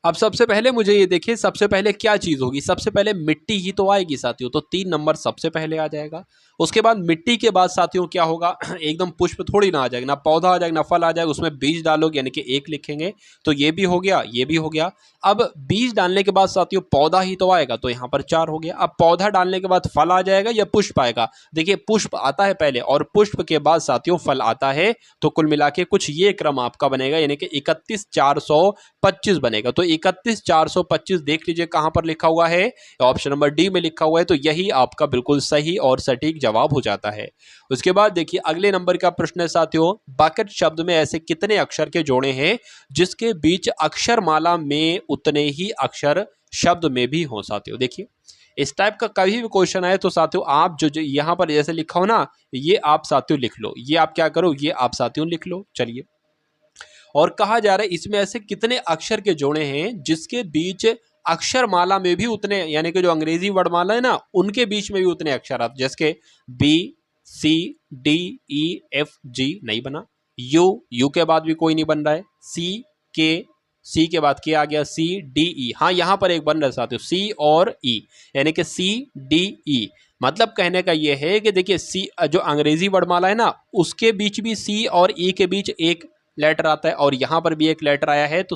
अब सबसे पहले मुझे ये देखिए, सबसे पहले क्या चीज होगी, सबसे पहले मिट्टी ही तो आएगी साथियों, तो 3 नंबर सबसे पहले आ जाएगा। उसके बाद मिट्टी के बाद साथियों क्या होगा, एकदम पुष्प थोड़ी ना आ जाएगा, ना पौधा आ जाएगा, ना फल आ जाएगा, उसमें बीज डालोगे यानी कि 1 लिखेंगे, तो ये भी हो गया, ये भी हो गया। अब बीज डालने के बाद साथियों पौधा ही तो आएगा, तो यहाँ पर 4 हो गया। अब पौधा डालने के बाद फल आ जाएगा या पुष्प आएगा, देखिए पुष्प आता है पहले, और पुष्प के बाद साथियों फल आता है, तो कुल मिला के कुछ ये क्रम आपका बनेगा, यानी कि 31,425 बनेगा। तो 31,425 देख लीजिए कहां पर लिखा हुआ है, ऑप्शन नंबर डी में लिखा हुआ है, तो यही आपका बिल्कुल सही और सटीक जवाब हो जाता है। उसके बाद देखिए अगले नंबर का प्रश्न है साथियों, बकेट शब्द में ऐसे कितने अक्षर के जोड़े हैं जिसके बीच अक्षरमाला में उतने ही अक्षर शब्द में भी हो। साथियों देखिए इस टाइप का कभी भी क्वेश्चन आए तो साथियों आप जो यहां पर जैसे लिखा हो ना, ये आप साथियों लिख लो, ये आप क्या करो, ये आप साथियों लिख लो। चलिए और कहा जा रहा है इसमें ऐसे कितने अक्षर के जोड़े हैं जिसके बीच अक्षरमाला में भी उतने, यानी कि जो अंग्रेजी वर्णमाला है ना उनके बीच में भी उतने अक्षर आते, जैसे B C D E F G नहीं बना, यू यू के बाद भी कोई नहीं बन रहा है, के सी के बाद क्या आ गया, सी डी ई, हाँ यहां पर एक बन रहा है साथियों सी और ई, यानी कि सी डी ई। मतलब कहने का यह है कि देखिए सी जो अंग्रेजी वर्णमाला है ना उसके बीच भी सी और ई के बीच एक लेटर आता है, और यहाँ पर भी एक लेटर आया है, तो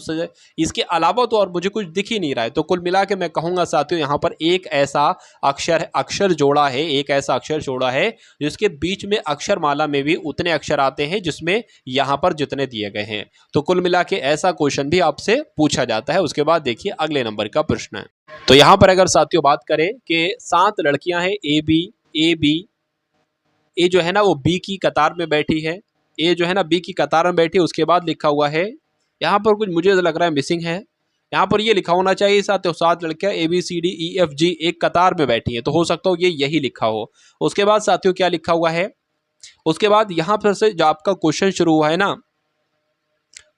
इसके अलावा तो और मुझे कुछ दिख ही नहीं रहा है। तो कुल मिला के मैं कहूँगा साथियों यहाँ पर एक ऐसा अक्षर जोड़ा है, एक ऐसा अक्षर जोड़ा है जिसके बीच में अक्षरमाला में भी उतने अक्षर आते हैं जिसमें यहाँ पर जितने दिए गए हैं। तो कुल मिला के ऐसा क्वेश्चन भी आपसे पूछा जाता है। उसके बाद देखिए अगले नंबर का प्रश्न है, तो यहाँ पर अगर साथियों बात करें कि 7 लड़कियां हैं ए जो है ना वो बी की कतार में बैठी है, ए जो है ना बी की कतार में बैठी है। उसके बाद लिखा हुआ है, यहाँ पर कुछ मुझे लग रहा है मिसिंग है, यहाँ पर ये लिखा होना चाहिए साथियों 7 लड़कियां A B C D E F G एक कतार में बैठी है, तो हो सकता हो ये यही लिखा हो। उसके बाद साथियों क्या लिखा हुआ है, उसके बाद यहाँ पर से जो आपका क्वेश्चन शुरू हुआ है ना,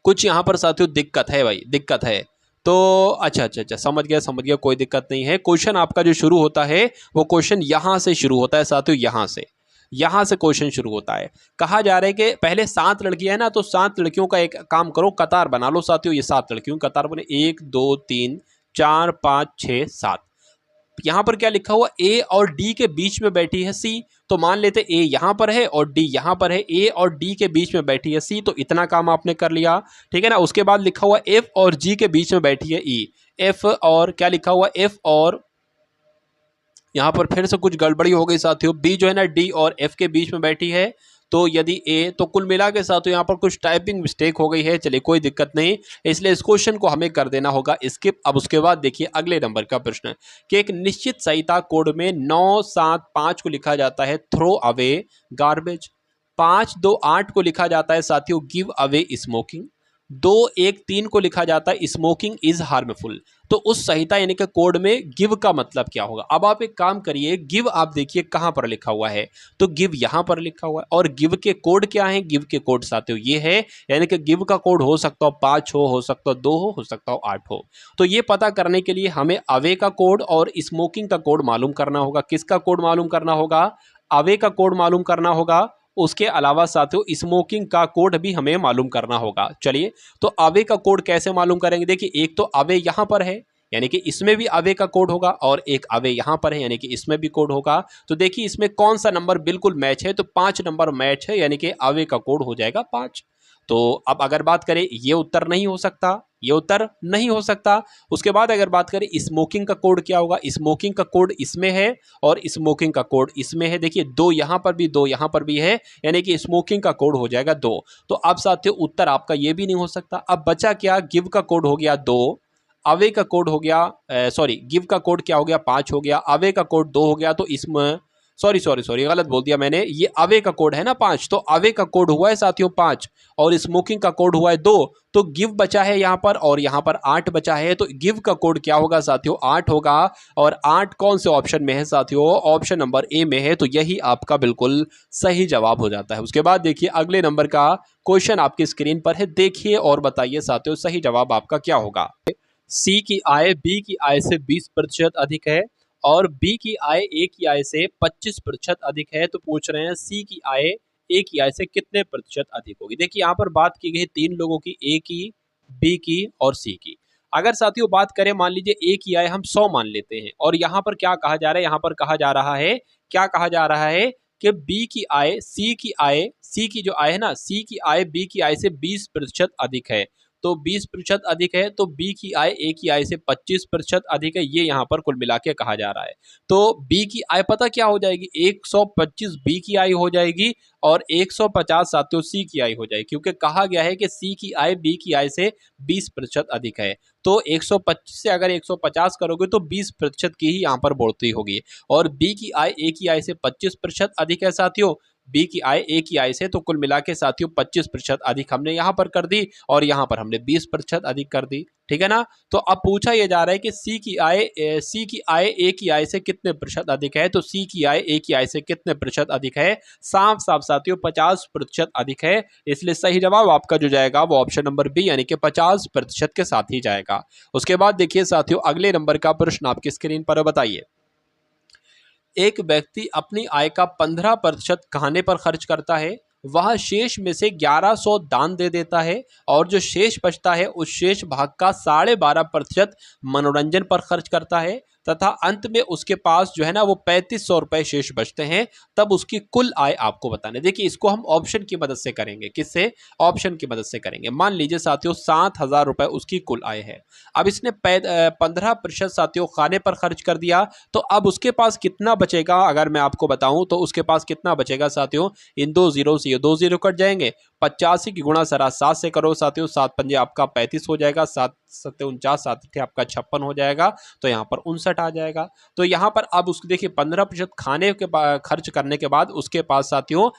कुछ यहाँ पर साथियों दिक्कत है भाई, दिक्कत है। तो अच्छा समझ गया, कोई दिक्कत नहीं है। क्वेश्चन आपका जो शुरू होता है वो क्वेश्चन यहाँ से शुरू होता है साथियों, यहाँ से क्वेश्चन शुरू होता है। कहा जा रहा है कि पहले 7 लड़कियां हैं ना, तो 7 लड़कियों का एक काम करो, कतार बना लो साथियों, ये 7 लड़कियों की कतार बने, 1 2 3 4 5 6 7। यहाँ पर क्या लिखा हुआ, ए और डी के बीच में बैठी है सी, तो मान लेते ए यहाँ पर है और डी यहाँ पर है, ए और डी के बीच में बैठी है सी, तो इतना काम आपने कर लिया, ठीक है ना। उसके बाद लिखा हुआ एफ और जी के बीच में बैठी है ई, एफ और क्या लिखा हुआ, एफ और यहाँ पर फिर से कुछ गड़बड़ी हो गई साथियों, बी जो है ना डी और एफ के बीच में बैठी है, तो यदि ए, तो कुल मिला के साथियों यहाँ पर कुछ टाइपिंग मिस्टेक हो गई है। चलिए कोई दिक्कत नहीं, इसलिए इस क्वेश्चन को हमें कर देना होगा स्किप। अब उसके बाद देखिए अगले नंबर का प्रश्न कि एक निश्चित संहिता कोड में 975 को लिखा जाता है थ्रो अवे गार्बेज, 528 को लिखा जाता है साथियों गिव अवे स्मोकिंग, 213 को लिखा जाता है स्मोकिंग इज हार्मफुल। तो उस संहिता यानी कि कोड में गिव का मतलब क्या होगा। अब आप एक काम करिए, गिव आप देखिए कहां पर लिखा हुआ है, तो गिव यहां पर लिखा हुआ है, और गिव के कोड क्या है, गिव के कोड साथियों ये है, यानी कि गिव का कोड हो सकता हो 5 हो सकता हो 2 हो सकता हो 8 हो। तो ये पता करने के लिए हमें अवे का कोड और स्मोकिंग का कोड मालूम करना होगा। किसका कोड मालूम करना होगा, अवे का कोड मालूम करना होगा, उसके अलावा साथियों स्मोकिंग का कोड भी हमें मालूम करना होगा। चलिए, तो अवे का कोड कैसे मालूम करेंगे? देखिए, एक तो अवे यहाँ पर है, यानी कि इसमें भी अवे का कोड होगा, और एक अवे यहाँ पर है, यानी कि इसमें भी कोड होगा। तो देखिए इसमें कौन सा नंबर बिल्कुल मैच है, तो 5 नंबर मैच है, यानी कि अवे का कोड हो जाएगा 5। तो अब अगर बात करें, ये उत्तर नहीं हो सकता, ये उत्तर नहीं हो सकता। उसके बाद अगर बात करें स्मोकिंग का कोड क्या होगा, स्मोकिंग का कोड इसमें है और स्मोकिंग का कोड इसमें है। देखिए 2 यहाँ पर भी, 2 यहाँ पर भी है, यानी कि स्मोकिंग का कोड हो जाएगा 2। तो अब साथियों उत्तर आपका ये भी नहीं हो सकता। अब बचा क्या? गिव का कोड हो गया 2, अवे का कोड हो गया, सॉरी गिव का कोड क्या हो गया? 5 हो गया, अवे का कोड 2 हो गया। तो इसमें सॉरी गलत बोल दिया मैंने, ये अवे का कोड है ना 5, तो अवे का कोड हुआ है साथियों 5 और स्मोकिंग का कोड हुआ है 2। तो गिव बचा है यहाँ पर और यहाँ पर 8 बचा है। तो गिव का कोड क्या होगा साथियों? 8 होगा। और 8 कौन से ऑप्शन में है साथियों? ऑप्शन नंबर ए में है। तो यही आपका बिल्कुल सही जवाब हो जाता है। उसके बाद देखिए अगले नंबर का क्वेश्चन आपकी स्क्रीन पर है, देखिए और बताइए साथियों सही जवाब आपका क्या होगा। सी की आय बी की आय से 20% अधिक है और बी की आय ए की आय से 25% अधिक है। तो पूछ रहे हैं सी की आय ए की आय से कितने प्रतिशत अधिक होगी। देखिए यहाँ पर बात की गई 3 लोगों की, ए की, बी की और सी की। अगर साथियों बात करें, मान लीजिए ए की आय हम 100 मान लेते हैं और यहाँ पर क्या कहा जा रहा है? यहाँ पर कहा जा रहा है, क्या कहा जा रहा है कि बी की आय सी की आय, सी की जो आय है ना, सी की आय बी की आय से 20% अधिक है। तो 20% अधिक है, तो बी की आय ए की आय से 25% अधिक है, ये यहाँ पर कुल मिला के कहा जा रहा है। तो बी की आय पता क्या हो जाएगी? 125 बी की आय हो जाएगी और 150 साथियों सी की आय हो जाएगी, क्योंकि कहा गया है कि सी की आय बी की आय से 20% अधिक है। तो 125 से अगर 150 करोगे तो 20% की ही यहाँ पर बढ़ोतरी होगी। और बी की आय ए की आय से 25% अधिक है साथियों, बी की आय ए की आय से, तो कुल मिला के साथियों 25% अधिक हमने यहाँ पर कर दी और यहाँ पर हमने 20% अधिक कर दी। ठीक है ना? तो अब पूछा यह जा रहा है कि सी की आय ए की आय से कितने प्रतिशत अधिक है। तो सी की आय ए की आय से कितने प्रतिशत अधिक है? साफ साफ साथियों 50% अधिक है। इसलिए सही जवाब आपका जो जाएगा वो ऑप्शन नंबर बी, यानी कि 50% के साथ ही जाएगा। उसके बाद देखिए साथियों अगले नंबर का प्रश्न आपकी स्क्रीन पर बताइए। एक व्यक्ति अपनी आय का 15% खाने पर खर्च करता है, वह शेष में से 1100 दान दे देता है और जो शेष बचता है उस शेष भाग का 12.5% मनोरंजन पर खर्च करता है तथा अंत में उसके पास जो है ना वो 3500 रुपए शेष बचते हैं। तब उसकी कुल आय आपको बताने। देखिए इसको हम ऑप्शन की मदद से करेंगे। किससे? ऑप्शन की मदद से करेंगे। मान लीजिए साथियों 7000 रुपए उसकी कुल आय है। अब इसने 15% साथियों खाने पर खर्च कर दिया, तो अब उसके पास कितना बचेगा? अगर मैं आपको बताऊं तो उसके पास कितना बचेगा साथियों? इन 2 जीरो से ये 2 जीरो कट जाएंगे। 85 की गुणा सरा 7 से करो साथियों, 7 पंजे आपका 35 हो जाएगा, 7 सत्ते 49, 7 अठे आपका 56 हो जाएगा। तो यहाँ पर 59 आ जाएगा। तो यहाँ पर अब उसको देखिए 15% खाने के खर्च करने के बाद उसके पास साथियों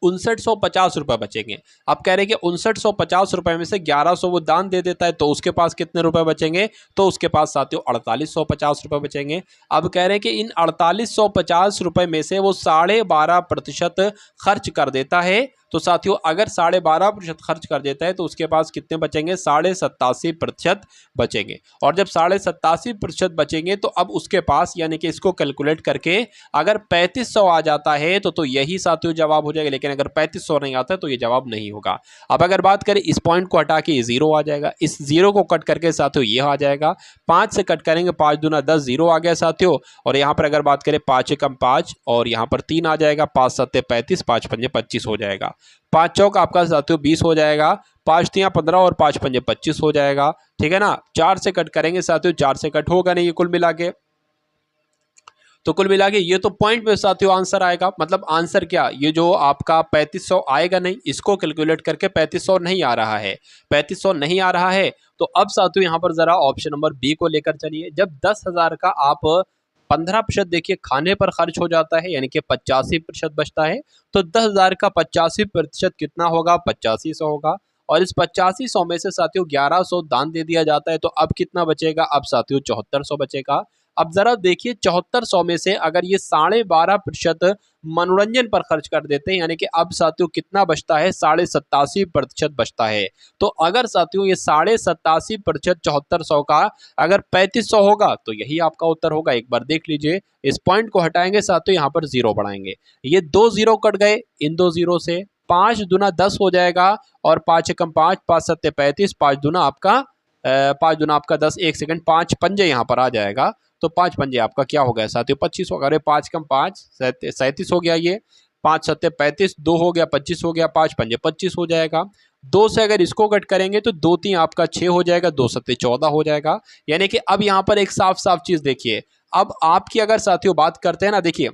5950 रुपए बचेंगे। अब कह रहे हैं कि 5950 रुपए में से 1100 वो दान दे देता है, तो उसके पास कितने रुपए बचेंगे? तो उसके पास साथियों 4850 रुपए बचेंगे। अब कह रहे हैं कि इन 4850 रुपए में से वो 12.5% खर्च कर देता है। तो साथियों अगर 12.5% खर्च कर देता है तो उसके पास कितने बचेंगे? 87.5% बचेंगे। और जब 87.5% बचेंगे तो अब उसके पास, यानी कि इसको कैलकुलेट करके अगर 3500 आ जाता है तो यही साथियों जवाब हो जाएगा। लेकिन अगर 3500 नहीं आता है तो ये जवाब नहीं होगा। अब अगर बात करें इस पॉइंट को हटा के ये 0 आ जाएगा, इस 0 को कट करके साथियों ये आ जाएगा, 5 से कट करेंगे 5 दूना 10, 0 आ गया साथियों। और यहाँ पर अगर बात करें 5 एकम 5 और यहाँ पर 3 आ जाएगा, 5 सत्ते 35, 5 पंजे 25 हो जाएगा। 5 चौक आपका साथियों 20 हो जाएगा, 5 तियां 15 और 5 पंजे 25 हो जाएगा। ठीक है ना? 4 से कट करेंगे साथियों, 4 से कट होगा नहीं ये कुल मिला के। तो कुल मिला के ये तो पॉइंट में साथियों आंसर आएगा। मतलब आंसर क्या? ये जो आपका 3500 आएगा नहीं, इसको कैलकुलेट करके 3500 नहीं आ रहा है, 3500 नहीं आ रहा है। तो अब साथियों यहाँ पर जरा ऑप्शन नंबर बी को लेकर चलिए। जब 10,000 का आप 15% देखिए खाने पर खर्च हो जाता है, यानी कि 85% बचता है, तो 10,000 का 85% कितना होगा? 8500 होगा। और इस 8500 में से साथियों 1100 दान दे दिया जाता है, तो अब कितना बचेगा? अब साथियों 7400 बचेगा। अब जरा देखिए 7400 में से अगर ये 12.5% मनोरंजन पर खर्च कर देते हैं, यानी कि अब साथियों कितना बचता है, 87.5% बचता है। तो अगर साथियों ये 87.5% 7400 का अगर 3500 होगा तो यही आपका उत्तर होगा। एक बार देख लीजिए, इस पॉइंट को हटाएंगे साथियों, यहाँ पर जीरो बढ़ाएंगे, ये 2 जीरो कट गए, इन 2 जीरो से 5 दूना 10 हो जाएगा और 5 एकम 5, 5 सत्ते 35, 5 दूना आपका 5 दूना आपका 10, एक सेकंड 5 पंजे यहाँ पर आ जाएगा, तो 5 पंजे आपका क्या हो गया साथियों 25 होगा। अरे 5 कम 5 37 हो गया, ये 5 सत्ते 35, 2 हो गया 25 हो गया, 5 पंजे 25 हो जाएगा। 2 से अगर इसको कट करेंगे तो 2 3 आपका 6 हो जाएगा, 2 सत्ते 14 हो जाएगा। यानी कि अब यहाँ पर एक साफ साफ चीज देखिए, अब आपकी अगर साथियों बात करते हैं ना, देखिए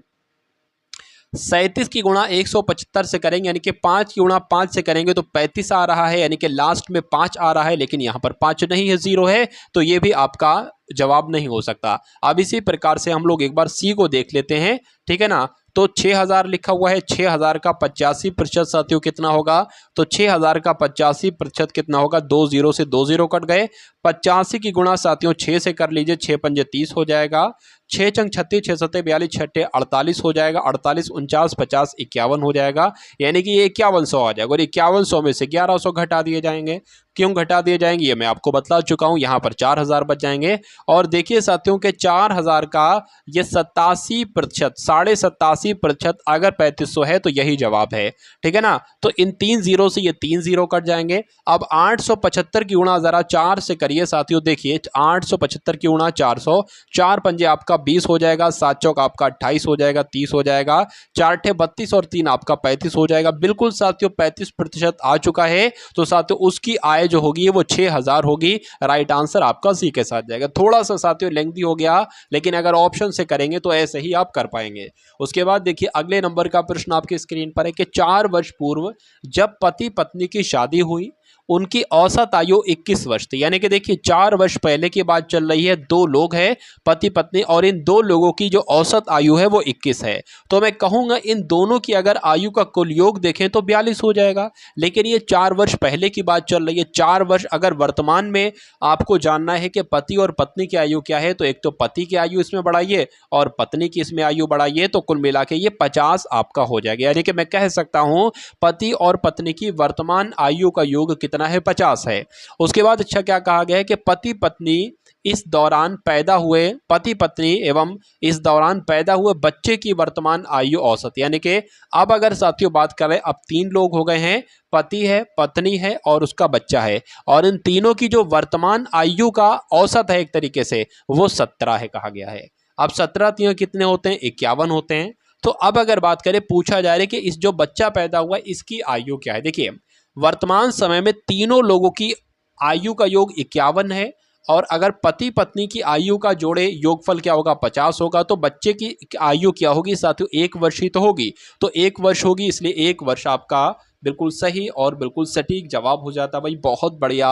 37 की गुणा 175 से करेंगे, यानी कि 5 की गुणा 5 से करेंगे तो 35 आ रहा है, यानी कि लास्ट में 5 आ रहा है, लेकिन यहाँ पर 5 नहीं है, 0 है, तो ये भी आपका जवाब नहीं हो सकता। अब इसी प्रकार से हम लोग एक बार सी को देख लेते हैं, ठीक है ना। तो 6000 लिखा हुआ है, 6000 का 85% साथियों कितना होगा, तो 6000 का 85% कितना होगा, 2 जीरो से 2 जीरो कट गए, 85 की गुणा साथियों 6 से कर लीजिए, 6 पंजे 30 हो जाएगा, 6 चंग 36, 6 सत्ते 42, 6 48 हो जाएगा, 48 49 50 51 हो जाएगा, यानी कि ये 5100 आ जाएगा। और 5100 में से 1100 घटा दिए जाएंगे, क्यों घटा दिए जाएंगे ये मैं आपको बतला चुका हूं, यहाँ पर 4000 बच जाएंगे। और देखिए साथियों के 4000 का ये 87%, 87.5% अगर 3500 है तो यही जवाब है, ठीक है ना। तो इन 3 जीरो से ये 3 जीरो कट जाएंगे। अब 875 की गुणा जरा 4 से करिए साथियों, देखिए 875 की गुणा 400, 4 पंजे आपका 20 हो जाएगा, 7 चौक आपका 28 हो जाएगा, 30 हो जाएगा, 4 ठे 32 और 3 आपका 35 हो जाएगा। बिल्कुल साथियों 35% आ चुका है, तो साथियों उसकी आय जो होगी वो 6000 होगी। राइट आंसर आपका सी के साथ जाएगा। थोड़ा सा साथियों लेंथी हो गया, लेकिन अगर ऑप्शन से करेंगे तो ऐसे ही आप कर पाएंगे। उसके बाद देखिए अगले नंबर का प्रश्न आपकी स्क्रीन पर है कि 4 वर्ष पूर्व जब पति पत्नी की शादी हुई, उनकी औसत आयु 21 वर्ष थी। यानी कि देखिए 4 वर्ष पहले की बात चल रही है, 2 लोग हैं पति पत्नी, और इन 2 लोगों की जो औसत आयु है वो 21 है। तो मैं कहूंगा इन दोनों की अगर आयु का कुल योग देखें तो 42 हो जाएगा। लेकिन ये 4 वर्ष पहले की बात चल रही है। 4 वर्ष अगर वर्तमान में आपको जानना है कि पति और पत्नी की आयु क्या है, तो एक तो पति की आयु इसमें बढ़ाइए और पत्नी की इसमें आयु बढ़ाइए, तो कुल मिला के ये 50 आपका हो जाएगा। यानी कि मैं कह सकता हूं पति और पत्नी की वर्तमान आयु का योग कितना है, 50 है। उसके बाद अच्छा क्या कहा गया है कि पति पत्नी इस दौरान पैदा हुए, पति पत्नी एवं इस दौरान पैदा हुए बच्चे की वर्तमान आयु औसत। यानी कि अब अगर साथियों बात करें, अब 3 लोग हो गए हैं, पति है, पत्नी है और उसका बच्चा है, और इन तीनों की जो वर्तमान आयु का औसत है एक तरीके से वो 17 है कहा गया है। अब 17 तीन कितने होते हैं, 51 होते हैं। तो अब अगर बात करें, पूछा जा रहा है कि इस जो बच्चा पैदा हुआ इसकी आयु क्या है। देखिए वर्तमान समय में तीनों लोगों की आयु का योग 51 है, और अगर पति पत्नी की आयु का जोड़े योगफल क्या होगा, 50 होगा। तो बच्चे की आयु क्या होगी साथियों, 1 वर्ष ही तो होगी, तो 1 वर्ष होगी, इसलिए 1 वर्ष आपका बिल्कुल सही और बिल्कुल सटीक जवाब हो जाता भाई। बहुत बढ़िया,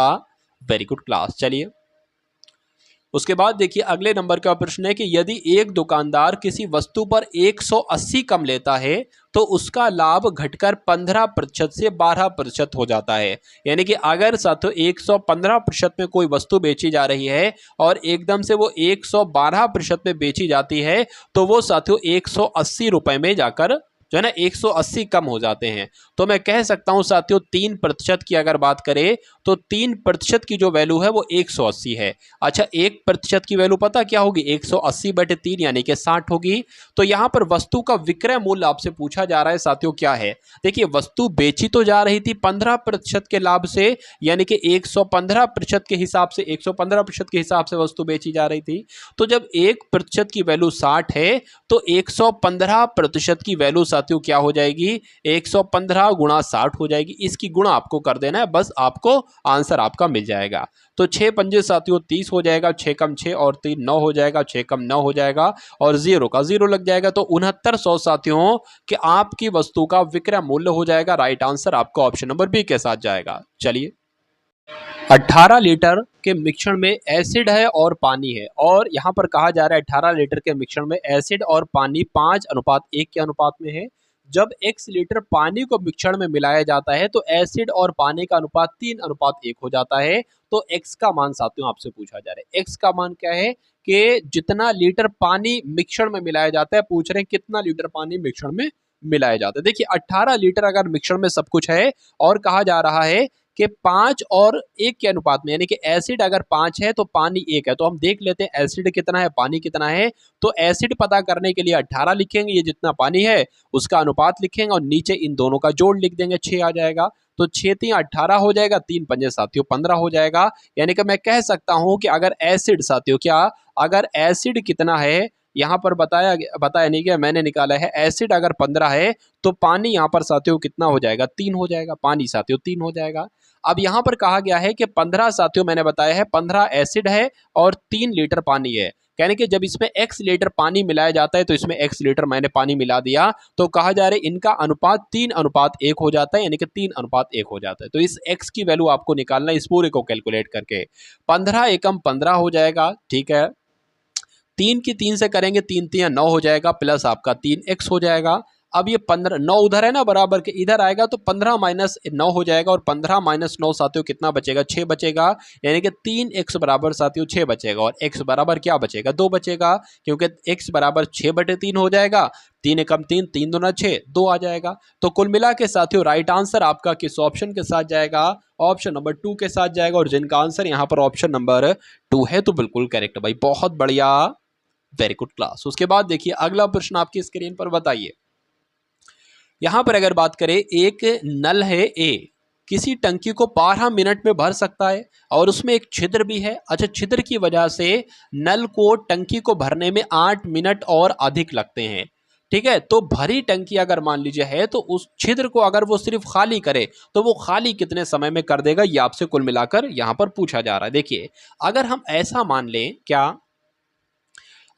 वेरी गुड क्लास। चलिए उसके बाद देखिए अगले नंबर का प्रश्न है कि यदि एक दुकानदार किसी वस्तु पर 180 कम लेता है तो उसका लाभ घटकर 15% से 12% हो जाता है। यानी कि अगर साथियों 115% में कोई वस्तु बेची जा रही है और एकदम से वो 112% में बेची जाती है, तो वो साथियों 180 रुपए में जाकर जो है ना 180 कम हो जाते हैं। तो मैं कह सकता हूं साथियों 3% की अगर बात करें तो 3% की जो वैल्यू है वो 180 है। अच्छा 1% की वैल्यू पता क्या होगी, 180/3 यानी कि 60 होगी। तो यहां पर वस्तु का विक्रय मूल्य आपसे पूछा जा रहा है साथियों क्या है। देखिए वस्तु बेची तो जा रही थी 15% के लाभ से, यानी कि 115% के हिसाब से, 115% के हिसाब से वस्तु बेची जा रही थी। तो जब 1% की वैल्यू 60 है तो 115% की वैल्यू साथियों क्या हो जाएगी, 115 गुणा 60 हो जाएगी। इसकी गुणा आपको कर देना है, बस आपको आंसर आपका मिल जाएगा। तो 6 पंजे साथियों 30 हो जाएगा, 6 कम 6 और 3 9 हो जाएगा, 6 कम 9 हो जाएगा और 0 का 0 लग जाएगा। तो 6900 साथियों कि आपकी वस्तु का विक्रय मूल्य हो जाएगा। राइट आंसर आपका ऑप्शन नंबर बी के साथ जाएगा। चलिए 18 लीटर के मिश्रण में एसिड है और पानी है, और यहाँ पर कहा जा रहा है 18 लीटर के मिश्रण में एसिड और पानी 5:1 के अनुपात में है। जब x लीटर पानी को मिश्रण में मिलाया जाता है तो एसिड और पानी का अनुपात 3:1 हो जाता है। तो x का मान साथियों आपसे पूछा जा रहा है। x का मान क्या है कि जितना लीटर पानी मिश्रण में मिलाया जाता है, पूछ रहे हैं कितना लीटर पानी मिश्रण में मिलाया जाता है। देखिए 18 लीटर अगर मिश्रण में सब कुछ है और कहा जा रहा है कि 5 और 1 के अनुपात में, यानी कि एसिड अगर 5 है तो पानी 1 है, तो हम देख लेते हैं एसिड कितना है पानी कितना है। तो एसिड पता करने के लिए 18 लिखेंगे, ये जितना पानी है उसका अनुपात लिखेंगे और नीचे इन दोनों का जोड़ लिख देंगे, 6 आ जाएगा। तो 6 3 18 हो जाएगा, 3 पंजे साथियों 15 हो जाएगा। यानी कि मैं कह सकता हूं कि अगर एसिड साथियों, क्या अगर एसिड कितना है यहाँ पर बताया नहीं कि मैंने निकाला है, एसिड अगर 15 है तो पानी यहाँ पर साथियों कितना हो जाएगा, 3 हो जाएगा, पानी साथियों 3 हो जाएगा। अब यहाँ पर कहा गया है कि 15 साथियों मैंने बताया है 15 एसिड है और 3 लीटर पानी है, यानी कि जब इसमें x लीटर पानी मिलाया जाता है तो इसमें x लीटर मैंने पानी मिला दिया, तो कहा जा रहा है इनका अनुपात 3:1 हो जाता है, यानी कि 3:1 हो जाता है। तो इस x की वैल्यू आपको निकालना है इस पूरे को कैलकुलेट करके। 15 एकम 15 हो जाएगा, ठीक है। 3 की 3 से करेंगे, 3 3 9 हो जाएगा, प्लस आपका 3x हो जाएगा। अब ये 15 9 उधर है ना बराबर के, इधर आएगा तो 15 माइनस 9 हो जाएगा और 15 माइनस 9 साथियों कितना बचेगा, 6 बचेगा, यानी कि 3x बराबर साथियों 6 बचेगा और x बराबर क्या बचेगा, 2 बचेगा, क्योंकि x बराबर 6/3 हो जाएगा। 3 एकम 3, 3 दूना 6, 2 आ जाएगा। तो कुल मिला के साथियों राइट आंसर आपका किस ऑप्शन के साथ जाएगा, ऑप्शन नंबर 2 के साथ जाएगा। और जिनका आंसर यहाँ पर ऑप्शन नंबर 2 है तो बिल्कुल करेक्ट भाई, बहुत बढ़िया, वेरी गुड क्लास। उसके बाद देखिए अगला प्रश्न आपकी स्क्रीन पर बताइए। यहां पर अगर बात करें, एक नल है ए, किसी टंकी को 12 मिनट में भर सकता है और उसमें एक छिद्र भी है। अच्छा, छिद्र की वजह से नल को टंकी को भरने में 8 मिनट और अधिक लगते हैं, ठीक है। तो भरी टंकी अगर मान लीजिए है तो उस छिद्र को अगर वो सिर्फ खाली करे तो वो खाली कितने समय में कर देगा, ये आपसे कुल मिलाकर यहां पर पूछा जा रहा है। देखिए अगर हम ऐसा मान लें, क्या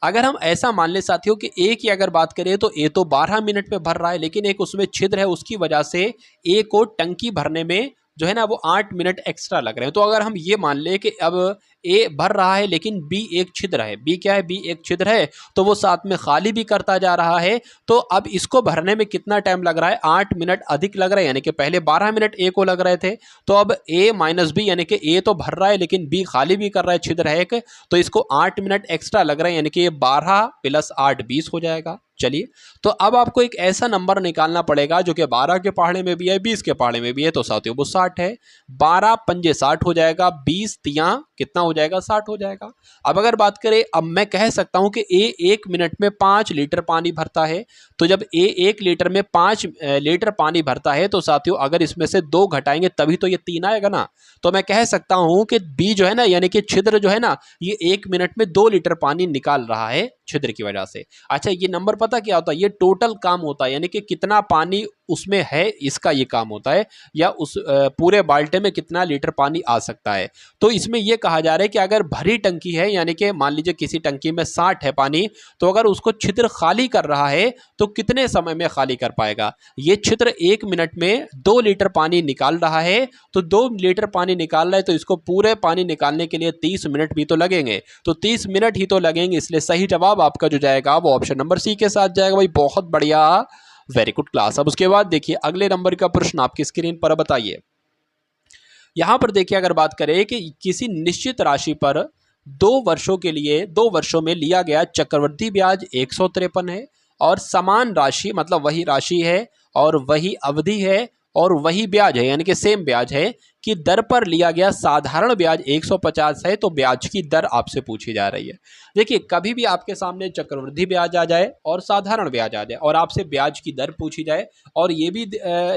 अगर हम ऐसा मान ले साथियों कि ए की अगर बात करें तो ए तो 12 मिनट में भर रहा है, लेकिन एक उसमें छिद्र है, उसकी वजह से ए को टंकी भरने में जो है ना वो 8 मिनट एक्स्ट्रा लग रहे हैं। तो अगर हम ये मान ले कि अब ए भर रहा है लेकिन बी एक छिद्र है, बी क्या है, बी एक छिद्र है, तो वो साथ में खाली भी करता जा रहा है। तो अब इसको भरने में कितना टाइम लग रहा है, 8 मिनट अधिक लग रहा है, यानी कि पहले 12 मिनट ए को लग रहे थे, तो अब ए माइनस बी, यानी कि ए तो भर रहा है लेकिन बी खाली भी कर रहा है, छिद्र है एक, तो इसको 8 मिनट एक्स्ट्रा लग रहे हैं, यानी कि ये 12 + 8 20 हो जाएगा। चलिए, तो अब आपको एक ऐसा नंबर निकालना पड़ेगा जो कि 12 के पहाड़े में भी है, 20 के पहाड़े में भी है, तो साथियों वो 60 है। 12 पंजे 60 हो जाएगा, 20 तियां कितना हो जाएगा, 60 हो जाएगा। अब अगर बात करें, अब मैं कह सकता हूं कि ए 1 मिनट में 5 लीटर पानी भरता है, तो जब ए 1 लीटर में 5 लीटर पानी भरता है तो साथियों अगर इसमें से 2 घटाएंगे तभी तो ये 3 आएगा ना। तो मैं कह सकता हूं कि बी जो है ना, यानी कि छिद्र जो है ना, ये 1 मिनट में 2 लीटर पानी निकाल रहा है छिद्र की वजह से। अच्छा, ये नंबर पता क्या होता है, ये टोटल काम होता है, यानी कि कितना पानी उसमें है इसका ये काम होता है, या उस पूरे बाल्टे में कितना लीटर पानी आ सकता है। तो इसमें यह कहा जा रहा है कि अगर भरी टंकी है, यानी कि मान लीजिए किसी टंकी में 60 है पानी, तो अगर उसको छिद्र खाली कर रहा है तो कितने समय में खाली कर पाएगा। ये छिद्र 1 मिनट में 2 लीटर पानी निकाल रहा है, तो 2 लीटर पानी निकाल रहा है तो इसको पूरे पानी निकालने के लिए 30 मिनट भी तो लगेंगे, तो 30 मिनट ही तो लगेंगे, इसलिए सही जवाब आपका जो जाएगा वो ऑप्शन नंबर सी के साथ जाएगा भाई, बहुत बढ़िया, वेरी गुड क्लास। अब उसके बाद देखिए अगले नंबर का प्रश्न आपकी स्क्रीन पर बताइए। यहां पर देखिए अगर बात करें कि किसी निश्चित राशि पर 2 वर्षों के लिए 2 वर्षों में लिया गया चक्रवृद्धि ब्याज 153 है और समान राशि, मतलब वही राशि है और वही अवधि है और वही ब्याज है, यानी कि सेम ब्याज है, कि दर पर लिया गया साधारण ब्याज 150 है, तो ब्याज की दर आपसे पूछी जा रही है। देखिए कभी भी आपके सामने चक्रवृद्धि ब्याज आ जाए और साधारण ब्याज आ जाए और आपसे ब्याज की दर पूछी जाए और ये भी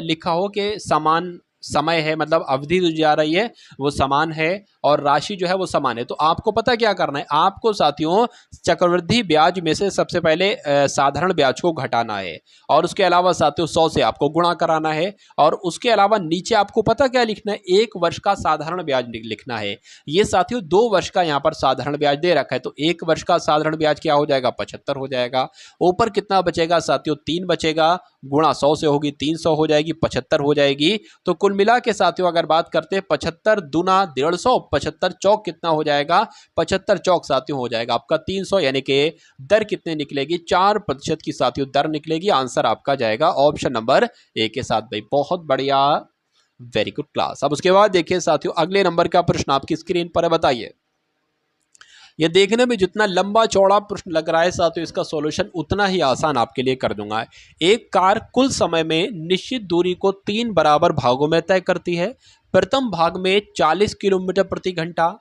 लिखा हो कि समान समय है, मतलब अवधि जो जा रही है वो समान है और राशि जो है वो समान है, तो आपको पता क्या करना है, आपको साथियों चक्रवृद्धि ब्याज में से सबसे पहले साधारण ब्याज को घटाना है और उसके अलावा साथियों 100 से आपको गुणा कराना है और उसके अलावा नीचे आपको पता क्या लिखना है, 1 वर्ष का साधारण ब्याज लिखना है। ये साथियों 2 वर्ष का यहाँ पर साधारण ब्याज दे रखा है, तो 1 वर्ष का साधारण ब्याज क्या हो जाएगा, 75 हो जाएगा। ऊपर कितना बचेगा साथियों, 3 बचेगा, गुणा 100 से होगी 300 हो जाएगी, 75 हो जाएगी। तो कुल मिला के साथियों अगर बात करते हैं 75 दूना 150, 75 चौक कितना हो जाएगा, 75 चौक साथियों हो जाएगा आपका 300, यानी कि दर कितने निकलेगी, 4% की साथियों दर निकलेगी। आंसर आपका जाएगा ऑप्शन नंबर ए के साथ भाई, बहुत बढ़िया, वेरी गुड क्लास। अब उसके बाद देखिए साथियों अगले नंबर का प्रश्न आपकी स्क्रीन पर बताइए। ये देखने में जितना लंबा चौड़ा प्रश्न लग रहा है साथियों, इसका सॉल्यूशन उतना ही आसान आपके लिए कर दूंगा। एक कार कुल समय में निश्चित दूरी को 3 बराबर भागों में तय करती है। प्रथम भाग में 40 किलोमीटर प्रति घंटा,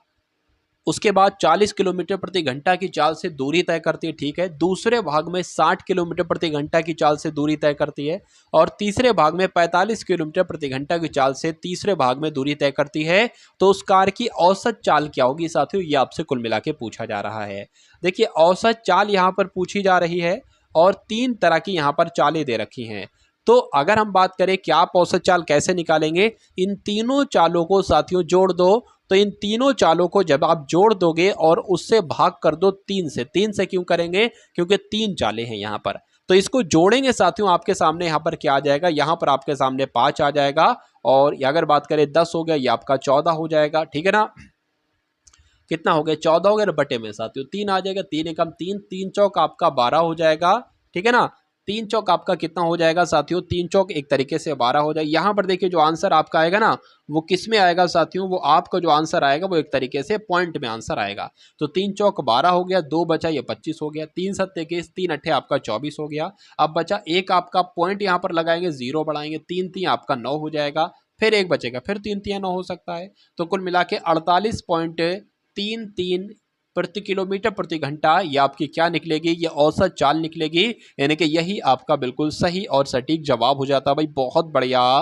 उसके बाद 40 किलोमीटर प्रति घंटा की चाल से दूरी तय करती है, ठीक है। दूसरे भाग में 60 किलोमीटर प्रति घंटा की चाल से दूरी तय करती है, और तीसरे भाग में 45 किलोमीटर प्रति घंटा की चाल से तीसरे भाग में दूरी तय करती है। तो उस कार की औसत चाल क्या होगी साथियों, ये आपसे कुल मिला के पूछा जा रहा है। देखिए औसत चाल यहाँ पर पूछी जा रही है और 3 तरह की यहाँ पर चालें दे रखी हैं। तो अगर हम बात करें कि आप औसत चाल कैसे निकालेंगे, इन तीनों चालों को साथियों जोड़ दो। तो इन तीनों चालों को जब आप जोड़ दोगे और उससे भाग कर दो 3 से। 3 से क्यों करेंगे, क्योंकि 3 चालें हैं यहाँ पर। तो इसको जोड़ेंगे साथियों, आपके सामने यहाँ पर क्या आ जाएगा, यहाँ पर आपके सामने 5 आ जाएगा, और अगर बात करें 10 हो गया, ये आपका 14 हो जाएगा, ठीक है ना। कितना हो गया, 14 हो गया, बटे में साथियों 3 आ जाएगा, 3 एकम 3, 3 चौक आपका 12 हो जाएगा, ठीक है ना। 3 चौक आपका कितना हो जाएगा साथियों, 3 चौक एक तरीके से 12 हो जाएगा। यहाँ पर देखिए जो आंसर आपका आएगा ना, वो किस में आएगा साथियों, वो आपका जो आंसर आएगा वो एक तरीके से पॉइंट में आंसर आएगा। तो 3 चौक 12 हो गया, 2 बचा ये 25 हो गया, 3 7 21, 3 अट्ठे आपका 24 हो गया। अब बचा एक आपका पॉइंट यहाँ पर लगाएंगे, 0 बढ़ाएंगे, 3 3 आपका 9 हो जाएगा, फिर एक बचेगा, फिर 3 3 9 हो सकता है। तो कुल मिला के 48.33 प्रति किलोमीटर प्रति घंटा ये आपकी क्या निकलेगी, ये औसत चाल निकलेगी। यानी कि यही आपका बिल्कुल सही और सटीक जवाब हो जाता है भाई। बहुत बढ़िया,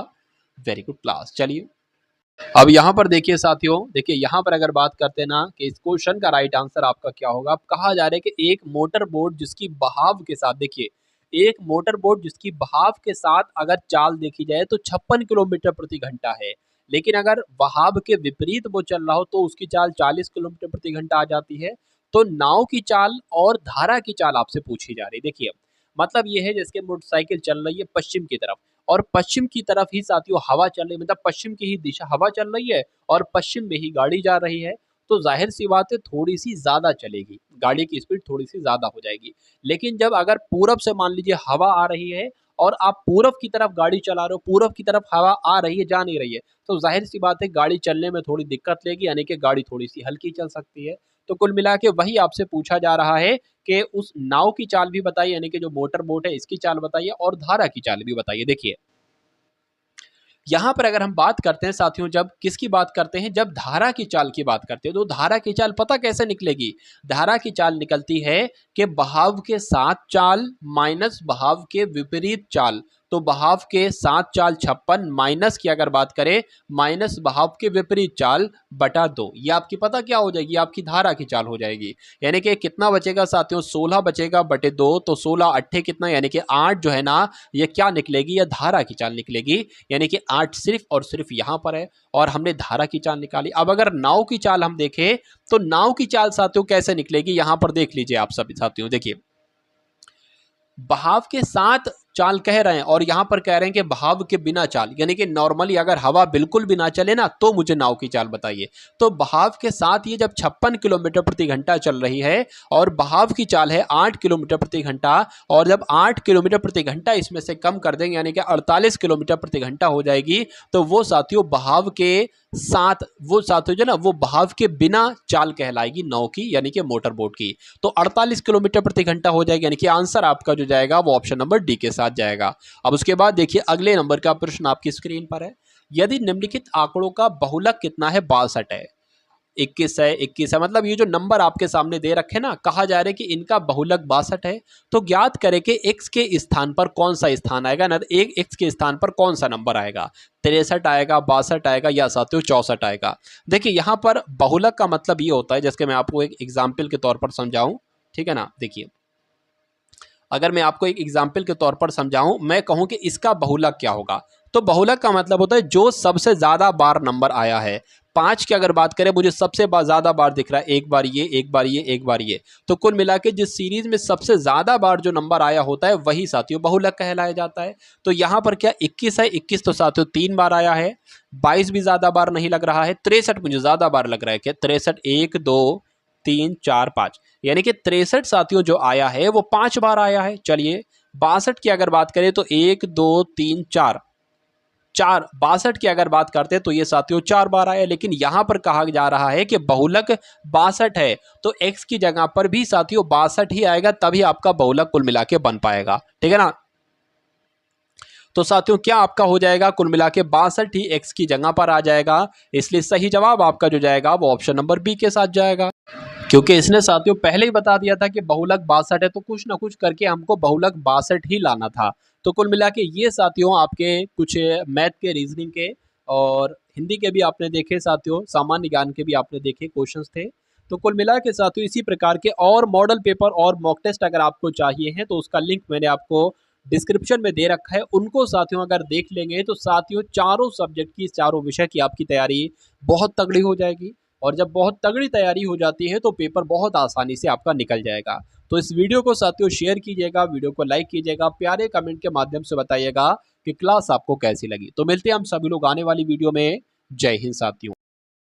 वेरी गुड क्लास। चलिए अब यहाँ पर देखिए साथियों, देखिए यहाँ पर अगर बात करते हैं ना कि इस क्वेश्चन का राइट आंसर आपका क्या होगा। अब कहा जा रहा है कि एक मोटर बोट जिसकी बहाव के साथ, देखिए एक मोटर बोट जिसकी बहाव के साथ अगर चाल देखी जाए तो 56 किलोमीटर प्रति घंटा है, लेकिन अगर बहाव के विपरीत वो चल रहा हो तो उसकी चाल 40 किलोमीटर प्रति घंटा आ जाती है। तो नाव की चाल और धारा की चाल आपसे पूछी जा रही है। देखिए मतलब ये है जैसे मोटरसाइकिल चल रही है पश्चिम की तरफ, और पश्चिम की तरफ ही साथियों हवा चल रही है, मतलब पश्चिम की ही दिशा हवा चल रही है और पश्चिम में ही गाड़ी जा रही है। तो जाहिर सी बात है थोड़ी सी ज्यादा चलेगी, गाड़ी की स्पीड थोड़ी सी ज्यादा हो जाएगी। लेकिन जब अगर पूरब से मान लीजिए हवा आ रही है और आप पूरब की तरफ गाड़ी चला रहे हो, पूरब की तरफ हवा आ रही है, जा नहीं रही है, तो जाहिर सी बात है गाड़ी चलने में थोड़ी दिक्कत लेगी, यानी कि गाड़ी थोड़ी सी हल्की चल सकती है। तो कुल मिला के वही आपसे पूछा जा रहा है कि उस नाव की चाल भी बताइए, यानी कि जो मोटर बोट है इसकी चाल बताइए और धारा की चाल भी बताइए। देखिए यहाँ पर अगर हम बात करते हैं साथियों, जब किसकी बात करते हैं, जब धारा की चाल की बात करते हैं, तो धारा की चाल पता कैसे निकलेगी। धारा की चाल निकलती है कि बहाव के साथ चाल माइनस बहाव के विपरीत चाल। तो बहाव के साथ चाल 56 माइनस की अगर बात करें माइनस बहाव के विपरीत चाल बटा 2, ये आपकी पता क्या हो जाएगी, आपकी धारा की चाल हो जाएगी। यानी कि कितना बचेगा साथियों, 16 बचेगा बटे 2, तो 16 अट्ठे कितना, यानी कि 8 जो है ना, ये क्या निकलेगी, ये धारा की चाल निकलेगी। यानी कि 8 सिर्फ और सिर्फ यहाँ पर है और हमने धारा की चाल निकाली। अब अगर नाव की चाल हम देखें तो नाव की चाल साथियों कैसे निकलेगी, यहाँ पर देख लीजिए आप सभी साथियों। देखिए बहाव के साथ चाल कह रहे हैं और यहां पर कह रहे हैं कि बहाव के बिना चाल, यानी कि नॉर्मली अगर हवा बिल्कुल भी ना चले ना तो मुझे नाव की चाल बताइए। तो बहाव के साथ ये जब 56 किलोमीटर प्रति घंटा चल रही है और बहाव की चाल है 8 किलोमीटर प्रति घंटा, और जब 8 किलोमीटर प्रति घंटा इसमें से कम कर देंगे यानी कि 48 किलोमीटर प्रति घंटा हो जाएगी, तो वो साथियों बहाव के साथ, वो साथियों जो ना वो बहाव के बिना चाल कहलाएगी नाव की, यानी कि मोटर बोट की। तो 48 किलोमीटर प्रति घंटा हो जाएगी, यानी कि आंसर आपका जो जाएगा वो ऑप्शन नंबर डी के साथ जाएगा। अब उसके बाद देखिए अगले नंबर का प्रश्न आपकी स्क्रीन पर है। यदि निम्नलिखित आंकड़ों का बहुलक कितना है, 62 है, 21 है, 21 है, मतलब ये जो नंबर आपके सामने दे रखे ना, कहा जा रहा है कि इनका बहुलक 62 है। तो ज्ञात करें कि x के स्थान पर कौन सा स्थान आएगा ना, एक x के स्थान पर कौन सा नंबर आएगा, 63 आएगा, 62 आएगा या साथियों 64 आएगा। देखिए यहाँ पर बहुलक का मतलब ये होता है, जैसे मैं आपको एक एग्जाम्पल के तौर पर समझाऊं, ठीक है ना। देखिए अगर मैं आपको एक एग्जाम्पल के तौर पर समझाऊं, मैं कहूं कि इसका बहुलक क्या होगा, तो बहुलक का मतलब होता है जो सबसे ज्यादा बार नंबर आया है। 5 की अगर बात करें, मुझे सबसे ज्यादा बार दिख रहा है, एक बार ये, एक बार ये, एक बार ये, तो कुल मिला के जिस सीरीज में सबसे ज्यादा बार जो नंबर आया होता है वही साथियों बहुलक कहलाया जाता है। तो यहाँ पर क्या 21 है, 21 तो साथियों 3 बार आया है, 22 भी ज्यादा बार नहीं लग रहा है, 63 मुझे ज्यादा बार लग रहा है, क्या 63 1 2 3 4 5, यानी कि 63 साथियों जो आया है वो 5 बार आया है। चलिए 62 की अगर बात करें तो 1 2 3 4, 4 62 की अगर बात करते हैं तो ये साथियों 4 बार आया, लेकिन यहां पर कहा जा रहा है कि बहुलक 62 है तो x की जगह पर भी साथियों 62 ही आएगा, तभी आपका बहुलक कुल मिला के बन पाएगा। ठीक है ना। तो साथियों क्या आपका हो जाएगा, कुल मिला के 62 ही x की जगह पर आ जाएगा, इसलिए सही जवाब आपका जो जाएगा वो ऑप्शन नंबर बी के साथ जाएगा। क्योंकि इसने साथियों पहले ही बता दिया था कि बहुलक 62 है, तो कुछ ना कुछ करके हमको बहुलक 62 ही लाना था। तो कुल मिला के ये साथियों आपके कुछ मैथ के, रीजनिंग के और हिंदी के भी आपने देखे साथियों, सामान्य ज्ञान के भी आपने देखे क्वेश्चंस थे। तो कुल मिला के साथियों इसी प्रकार के और मॉडल पेपर और मॉक टेस्ट अगर आपको चाहिए हैं तो उसका लिंक मैंने आपको डिस्क्रिप्शन में दे रखा है। उनको साथियों अगर देख लेंगे तो साथियों चारों सब्जेक्ट की, चारों विषय की आपकी तैयारी बहुत तगड़ी हो जाएगी, और जब बहुत तगड़ी तैयारी हो जाती है तो पेपर बहुत आसानी से आपका निकल जाएगा। तो इस वीडियो को साथियों शेयर कीजिएगा, वीडियो को लाइक कीजिएगा, प्यारे कमेंट के माध्यम से बताइएगा कि क्लास आपको कैसी लगी। तो मिलते हैं हम सभी लोग आने वाली वीडियो में। जय हिंद साथियों।